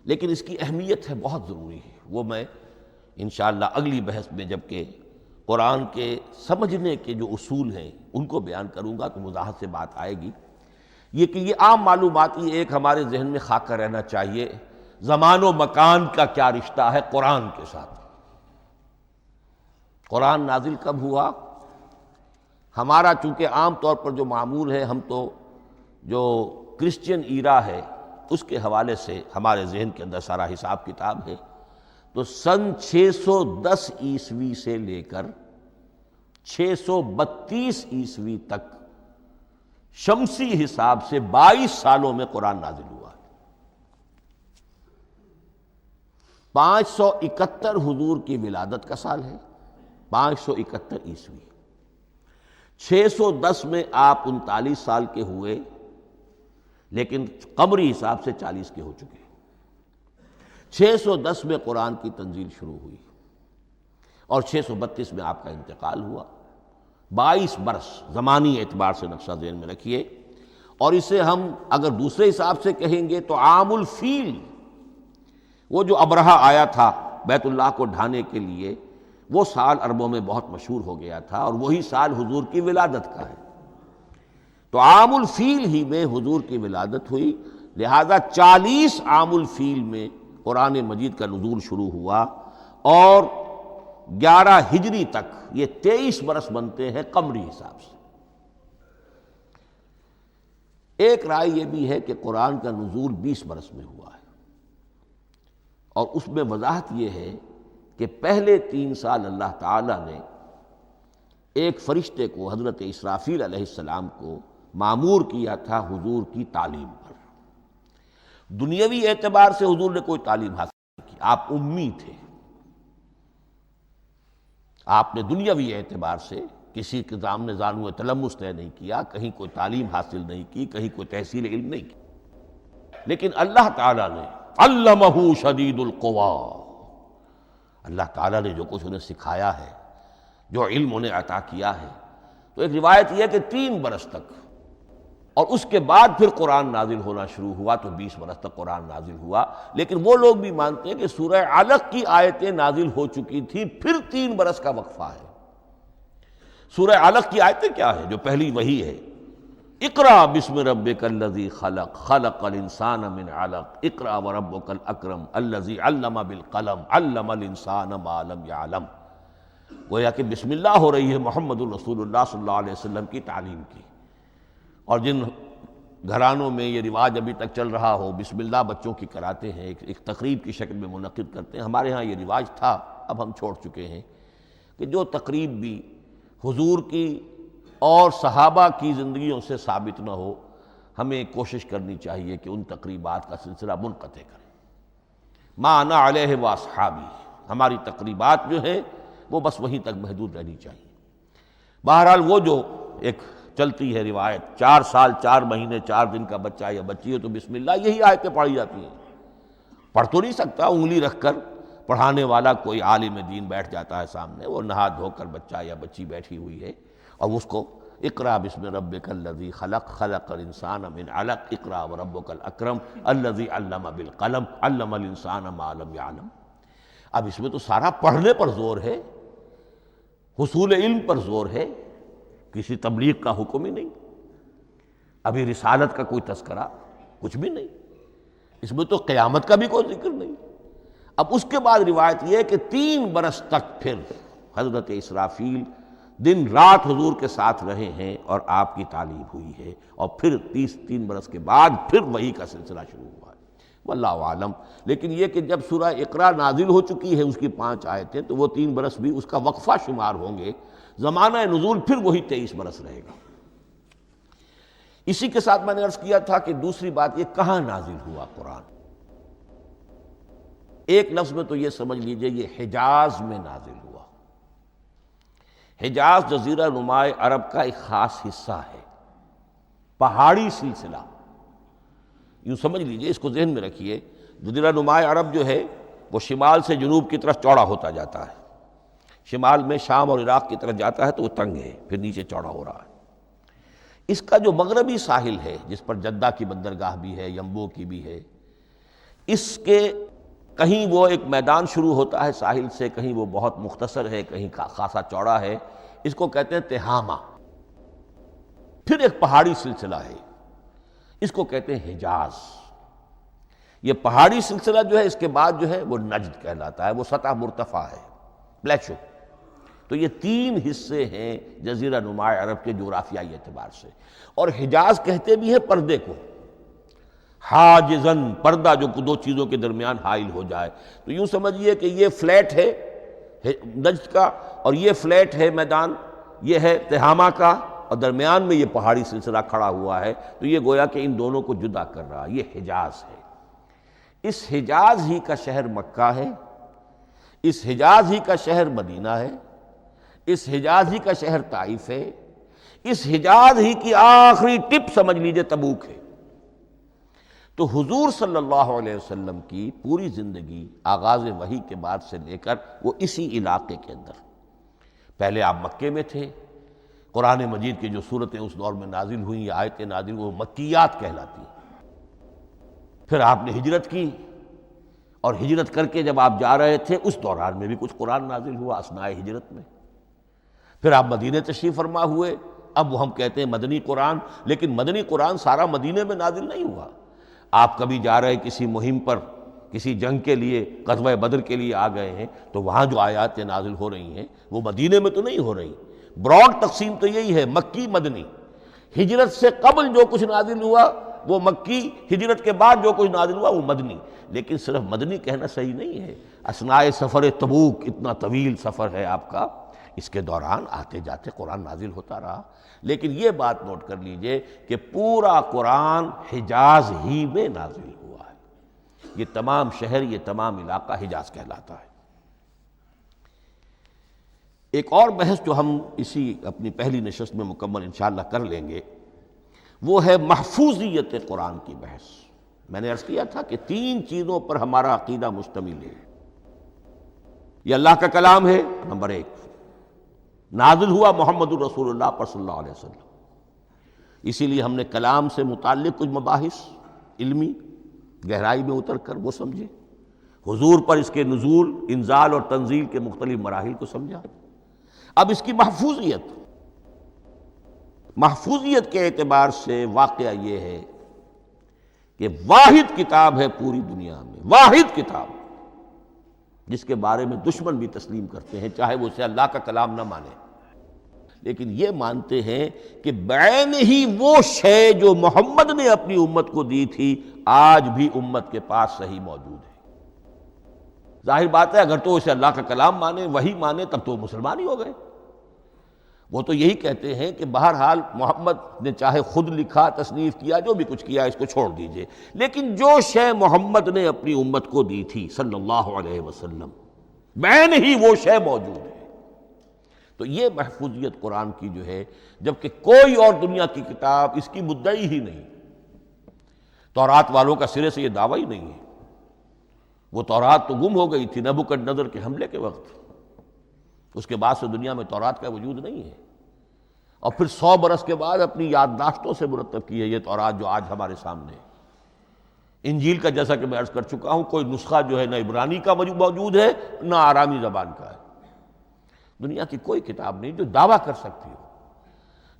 [SPEAKER 1] لیکن اس کی اہمیت ہے، بہت ضروری ہے، وہ میں انشاءاللہ اگلی بحث میں جب کہ قرآن کے سمجھنے کے جو اصول ہیں ان کو بیان کروں گا تو وضاحت سے بات آئے گی۔ یہ کہ یہ عام معلوماتی ایک ہمارے ذہن میں خاکہ رہنا چاہیے، زمان و مکان کا کیا رشتہ ہے قرآن کے ساتھ۔ قرآن نازل کب ہوا؟ ہمارا چونکہ عام طور پر جو معمول ہے، ہم تو جو کرسچین ایرا ہے اس کے حوالے سے ہمارے ذہن کے اندر سارا حساب کتاب ہے، تو سن 610 عیسوی سے لے کر 632 عیسوی تک شمسی حساب سے 22 سالوں میں قرآن نازل ہوا ہے۔ 571 حضور کی ولادت کا سال ہے، 571 عیسوی۔ 610 میں آپ 39 سال کے ہوئے، لیکن قمری حساب سے 40 کے ہو چکے۔ 610 میں قرآن کی تنزیل شروع ہوئی اور 632 میں آپ کا انتقال ہوا۔ 22 برس زمانی اعتبار سے نقشہ ذہن میں رکھیے، اور اسے ہم اگر دوسرے حساب سے کہیں گے تو عام الفیل، وہ جو ابرہہ آیا تھا بیت اللہ کو ڈھانے کے لیے، وہ سال عربوں میں بہت مشہور ہو گیا تھا، اور وہی سال حضور کی ولادت کا ہے، تو عام الفیل ہی میں حضور کی ولادت ہوئی، لہذا 40 عام الفیل میں قرآن مجید کا نزول شروع ہوا، اور 11 ہجری تک یہ 23 برس بنتے ہیں قمری حساب سے۔ ایک رائے یہ بھی ہے کہ قرآن کا نزول 20 برس میں ہوا ہے، اور اس میں وضاحت یہ ہے کہ پہلے 3 سال اللہ تعالیٰ نے ایک فرشتے کو، حضرت اسرافیل علیہ السلام کو مامور کیا تھا حضور کی تعلیم پر۔ دنیاوی اعتبار سے حضور نے کوئی تعلیم حاصل نہیں کی، آپ امی تھے، آپ نے دنیاوی اعتبار سے کسی کے سامنے زانو تلمس طے نہیں کیا، کہیں کوئی تعلیم حاصل نہیں کی، کہیں کوئی تحصیل علم نہیں کی، لیکن اللہ تعالیٰ نے علمہ شدید القویٰ، اللہ تعالیٰ نے جو کچھ انہیں سکھایا ہے، جو علم انہیں عطا کیا ہے، تو ایک روایت یہ ہے کہ 3 برس تک، اور اس کے بعد پھر قرآن نازل ہونا شروع ہوا، تو 20 برس تک قرآن نازل ہوا۔ لیکن وہ لوگ بھی مانتے ہیں کہ سورہ علق کی آیتیں نازل ہو چکی تھی، پھر 3 برس کا وقفہ ہے۔ سورہ علق کی آیتیں کیا ہے؟ جو پہلی وحی ہے، اقرا بسم ربک الذی خلق خلق الانسان من علق اقرا وربک الاکرم الذی علم بالقلم علم الانسان ما لم یعلم۔ گویا کہ بسم اللہ ہو رہی ہے محمد الرسول اللہ صلی اللہ علیہ وسلم کی تعلیم کی، اور جن گھرانوں میں یہ رواج ابھی تک چل رہا ہو بسم اللہ بچوں کی کراتے ہیں، ایک تقریب کی شکل میں منعقد کرتے ہیں، ہمارے ہاں یہ رواج تھا، اب ہم چھوڑ چکے ہیں کہ جو تقریب بھی حضور کی اور صحابہ کی زندگیوں سے ثابت نہ ہو، ہمیں کوشش کرنی چاہیے کہ ان تقریبات کا سلسلہ منقطع کریں۔ ما انا علیہ واصحابی، ہماری تقریبات جو ہیں وہ بس وہیں تک محدود رہنی چاہیے۔ بہرحال وہ جو ایک چلتی ہے روایت 4 سال 4 مہینے 4 دن کا بچہ یا بچی ہے تو بسم اللہ یہی آیتیں پڑھی جاتی ہیں، پڑھ تو نہیں سکتا، انگلی رکھ کر پڑھانے والا کوئی عالم دین بیٹھ جاتا ہے سامنے، وہ نہا دھو کر بچہ یا بچی بیٹھی ہوئی ہے اور اس کو اقرا بسم ربک الذی خلق خلق الانسان من علق اقرا وربک الاکرم الذی علم بالقلم علم الانسان ما لم یعلم۔ اب اس میں تو سارا پڑھنے پر زور ہے، حصول علم پر زور ہے، کسی تبلیغ کا حکم ہی نہیں، ابھی رسالت کا کوئی تذکرہ کچھ بھی نہیں، اس میں تو قیامت کا بھی کوئی ذکر نہیں۔ اب اس کے بعد روایت یہ ہے کہ 3 برس تک پھر حضرت اسرافیل دن رات حضور کے ساتھ رہے ہیں اور آپ کی تعلیم ہوئی ہے، اور پھر 3 برس کے بعد پھر وحی کا سلسلہ شروع ہوا ہے، واللہ عالم۔ لیکن یہ کہ جب سورہ اقرا نازل ہو چکی ہے، اس کی 5 آیتیں، تو وہ 3 برس بھی اس کا وقفہ شمار ہوں گے، زمانہ نزول پھر وہی 23 برس رہے گا۔ اسی کے ساتھ میں نے عرض کیا تھا کہ دوسری بات یہ کہاں نازل ہوا قرآن، ایک لفظ میں تو یہ سمجھ لیجئے یہ حجاز میں نازل ہوا۔ حجاز جزیرہ نماء عرب کا ایک خاص حصہ ہے، پہاڑی سلسلہ، یوں سمجھ لیجئے، اس کو ذہن میں رکھیے، جزیرہ نماء عرب جو ہے وہ شمال سے جنوب کی طرف چوڑا ہوتا جاتا ہے، شمال میں شام اور عراق کی طرف جاتا ہے تو وہ تنگ ہے، پھر نیچے چوڑا ہو رہا ہے۔ اس کا جو مغربی ساحل ہے جس پر جدہ کی بندرگاہ بھی ہے، ینبو کی بھی ہے، اس کے کہیں وہ ایک میدان شروع ہوتا ہے ساحل سے، کہیں وہ بہت مختصر ہے، کہیں خاصا چوڑا ہے، اس کو کہتے ہیں تہامہ۔ پھر ایک پہاڑی سلسلہ ہے، اس کو کہتے ہیں حجاز۔ یہ پہاڑی سلسلہ جو ہے اس کے بعد جو ہے وہ نجد کہلاتا ہے، وہ سطح مرتفع ہے، پلیشو۔ تو یہ 3 حصے ہیں جزیرہ نماء عرب کے جغرافیائی اعتبار سے، اور حجاز کہتے بھی ہیں پردے کو، حاجزن، پردہ جو 2 چیزوں کے درمیان حائل ہو جائے۔ تو یوں سمجھیے کہ یہ فلیٹ ہے نجد کا، اور یہ فلیٹ ہے میدان، یہ ہے تہامہ کا، اور درمیان میں یہ پہاڑی سلسلہ کھڑا ہوا ہے، تو یہ گویا کہ ان دونوں کو جدا کر رہا، یہ حجاز ہے۔ اس حجاز ہی کا شہر مکہ ہے، اس حجاز ہی کا شہر مدینہ ہے، اس حجاز ہی کا شہر طائف ہے، اس حجاز ہی کی آخری ٹپ سمجھ لیجئے تبوک ہے۔ تو حضور صلی اللہ علیہ وسلم کی پوری زندگی آغاز وحی کے بعد سے لے کر وہ اسی علاقے کے اندر، پہلے آپ مکے میں تھے، قرآن مجید کی جو صورتیں اس دور میں نازل ہوئیں یا آیتیں نازل ہوئیں وہ مکیات کہلاتی ہیں۔ پھر آپ نے ہجرت کی، اور ہجرت کر کے جب آپ جا رہے تھے اس دوران میں بھی کچھ قرآن نازل ہوا اثناء ہجرت میں۔ پھر آپ مدینہ تشریف فرما ہوئے، اب وہ ہم کہتے ہیں مدنی قرآن، لیکن مدنی قرآن سارا مدینے میں نازل نہیں ہوا۔ آپ کبھی جا رہے کسی مہم پر، کسی جنگ کے لیے، غزوہ بدر کے لیے آ گئے ہیں، تو وہاں جو آیات نازل ہو رہی ہیں وہ مدینے میں تو نہیں ہو رہی۔ براڈ تقسیم تو یہی ہے، مکی مدنی۔ ہجرت سے قبل جو کچھ نازل ہوا وہ مکی، ہجرت کے بعد جو کچھ نازل ہوا وہ مدنی۔ لیکن صرف مدنی کہنا صحیح نہیں ہے، اثناء سفر تبوک، اتنا طویل سفر ہے آپ کا، اس کے دوران آتے جاتے قرآن نازل ہوتا رہا۔ لیکن یہ بات نوٹ کر لیجئے کہ پورا قرآن حجاز ہی میں نازل ہوا ہے، یہ تمام شہر، یہ تمام علاقہ حجاز کہلاتا ہے۔ ایک اور بحث جو ہم اسی اپنی پہلی نشست میں مکمل انشاءاللہ کر لیں گے، وہ ہے محفوظیت قرآن کی بحث۔ میں نے عرض کیا تھا کہ 3 چیزوں پر ہمارا عقیدہ مشتمل ہے۔ یہ اللہ کا کلام ہے، نمبر 1، نازل ہوا محمد الرسول اللہ پر صلی اللہ علیہ وسلم، اسی لیے ہم نے کلام سے متعلق کچھ مباحث علمی گہرائی میں اتر کر وہ سمجھے، حضور پر اس کے نزول، انزال اور تنزیل کے مختلف مراحل کو سمجھا۔ اب اس کی محفوظیت، محفوظیت کے اعتبار سے واقعہ یہ ہے کہ واحد کتاب ہے پوری دنیا میں، واحد کتاب جس کے بارے میں دشمن بھی تسلیم کرتے ہیں، چاہے وہ اسے اللہ کا کلام نہ مانے، لیکن یہ مانتے ہیں کہ بعین ہی وہ شے جو محمد نے اپنی امت کو دی تھی آج بھی امت کے پاس صحیح موجود ہے۔ ظاہر بات ہے اگر تو اسے اللہ کا کلام مانے، وہی مانے، تب تو مسلمان ہی ہو گئے۔ وہ تو یہی کہتے ہیں کہ بہرحال محمد نے چاہے خود لکھا، تصنیف کیا، جو بھی کچھ کیا، اس کو چھوڑ دیجئے، لیکن جو شے محمد نے اپنی امت کو دی تھی صلی اللہ علیہ وسلم بعین ہی وہ شے موجود ہے۔ تو یہ محفوظیت قرآن کی جو ہے، جبکہ کوئی اور دنیا کی کتاب اس کی مدعی ہی نہیں۔ تورات والوں کا سرے سے یہ دعویٰ ہی نہیں ہے۔ وہ تورات تو گم ہو گئی تھی نبوکدنضر کے حملے کے وقت، اس کے بعد سے دنیا میں تورات کا وجود نہیں ہے، اور پھر 100 برس کے بعد اپنی یادداشتوں سے مرتب کی ہے یہ تورات جو آج ہمارے سامنے ہے۔ انجیل کا جیسا کہ میں عرض کر چکا ہوں، کوئی نسخہ جو ہے نہ عبرانی کا موجود ہے نہ آرامی زبان کا ہے۔ دنیا کی کوئی کتاب نہیں جو دعویٰ کر سکتی ہو۔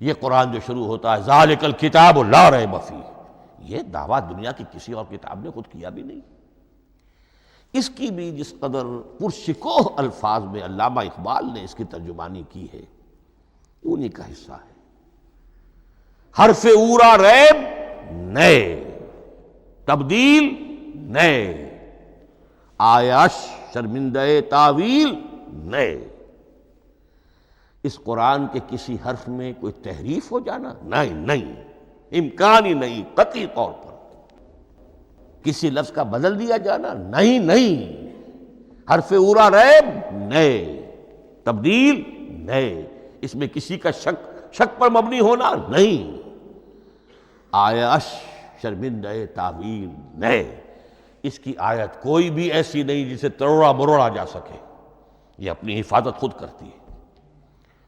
[SPEAKER 1] یہ قرآن جو شروع ہوتا ہے ذالک الکتاب لا ریب فیہ، یہ دعویٰ دنیا کی کسی اور کتاب نے خود کیا بھی نہیں۔ اس کی بھی جس قدر پرشکوہ الفاظ میں علامہ اقبال نے اس کی ترجمانی کی ہے، انہی کا حصہ ہے۔ حرف اورا ریب نئے، تبدیل نئے، آیش شرمندہ تعویل نئے۔ اس قرآن کے کسی حرف میں کوئی تحریف ہو جانا نہیں، امکان ہی نہیں، قطعی طور پر۔ کسی لفظ کا بدل دیا جانا نہیں، حرف اورا ریب نئے، تبدیل نئے، اس میں کسی کا شک پر مبنی ہونا نہیں، آیش شرمندہ تعویل نئے۔ اس کی آیت کوئی بھی ایسی نہیں جسے تروڑا مروڑا جا سکے، یہ اپنی حفاظت خود کرتی ہے۔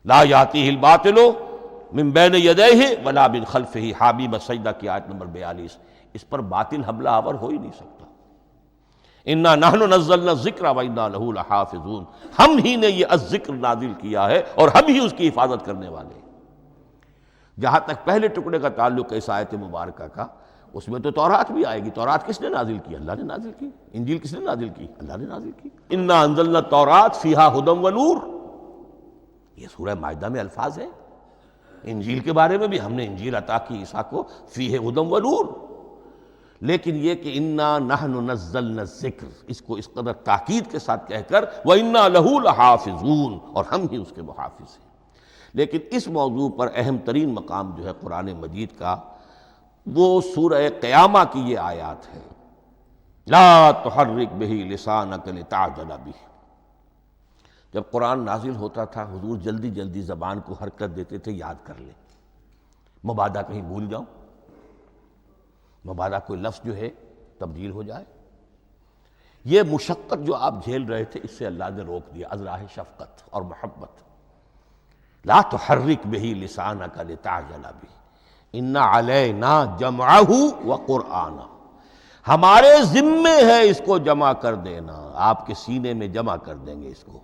[SPEAKER 1] لا یاتیہ الباطل من بین یدیہ ولا من خلفہ، حامیم السجدہ کی آیت نمبر 42۔ اس پر باطل حملہ آور ہو ہی نہیں سکتا۔ انا نحن نزلنا الذکر وانا لہ لحافظون، ہم ہی نے یہ الذکر نازل کیا ہے اور ہم ہی اس کی حفاظت کرنے والے ہیں۔ جہاں تک پہلے ٹکڑے کا تعلق ہے اس آیت مبارکہ کا، اس میں تو تورات بھی آئے گی۔ تورات کس نے نازل کی؟ اللہ نے نازل کی۔ انجیل کس نے نازل کی؟ اللہ نے نازل کی۔ انا انزلنا التوراۃ فیہا ھدی ونور، یہ سورہ مائدہ میں الفاظ ہیں۔ انجیل کے بارے میں بھی ہم نے انجیل عطا کی عیسیٰ کو، فیہ ھدی ونور۔ لیکن یہ کہ انا نحن نزلنا الذکر، اس کو اس قدر تاکید کے ساتھ کہہ کر وَإِنَّا لَهُ لَحَافِظُونَ، اور ہم ہی اس کے محافظ ہیں۔ لیکن اس موضوع پر اہم ترین مقام جو ہے قرآن مجید کا، وہ سورہ قیامہ کی یہ آیات ہے، لا تحرک بہ لسانک لتعجل بہ۔ جب قرآن نازل ہوتا تھا حضور جلدی جلدی زبان کو حرکت دیتے تھے، یاد کر لیں، مبادا کہیں بھول جاؤں، مبادا کوئی لفظ جو ہے تبدیل ہو جائے۔ یہ مشقت جو آپ جھیل رہے تھے، اس سے اللہ نے روک دیا از راہ شفقت اور محبت۔ لا تحرک بہ لسانک لتعجل بہ، ان علینا جمعہ وقرآنہ، ہمارے ذمے ہے اس کو جمع کر دینا، آپ کے سینے میں جمع کر دیں گے اس کو۔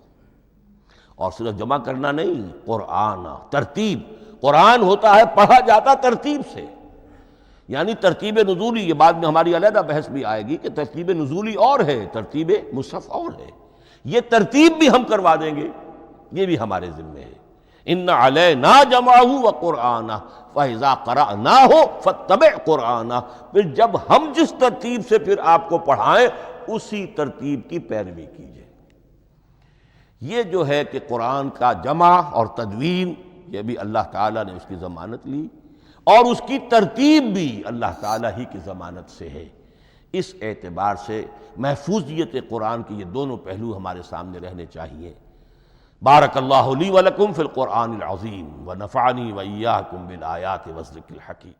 [SPEAKER 1] اور صرف جمع کرنا نہیں، قرآن، ترتیب۔ قرآن ہوتا ہے پڑھا جاتا ترتیب سے، یعنی ترتیب نزولی۔ یہ بعد میں ہماری علیحدہ بحث بھی آئے گی کہ ترتیب نزولی اور ہے، ترتیب مصحف اور ہے۔ یہ ترتیب بھی ہم کروا دیں گے، یہ بھی ہمارے ذمے ہے۔ ان علینا جمعہ وقرآنہ فاذا قرأناہ فاتبع قرآنہ، پھر جب ہم جس ترتیب سے پھر آپ کو پڑھائیں اسی ترتیب کی پیروی کیجیے۔ یہ جو ہے کہ قرآن کا جمع اور تدوین، یہ بھی اللہ تعالیٰ نے اس کی ضمانت لی، اور اس کی ترتیب بھی اللہ تعالیٰ ہی کی ضمانت سے ہے۔ اس اعتبار سے محفوظیت قرآن کے یہ دونوں پہلو ہمارے سامنے رہنے چاہیے۔ بارک اللہ لی ولکم فی القرآن العظیم ونفعنی وإیاکم بالآیات والذکر الحکیم۔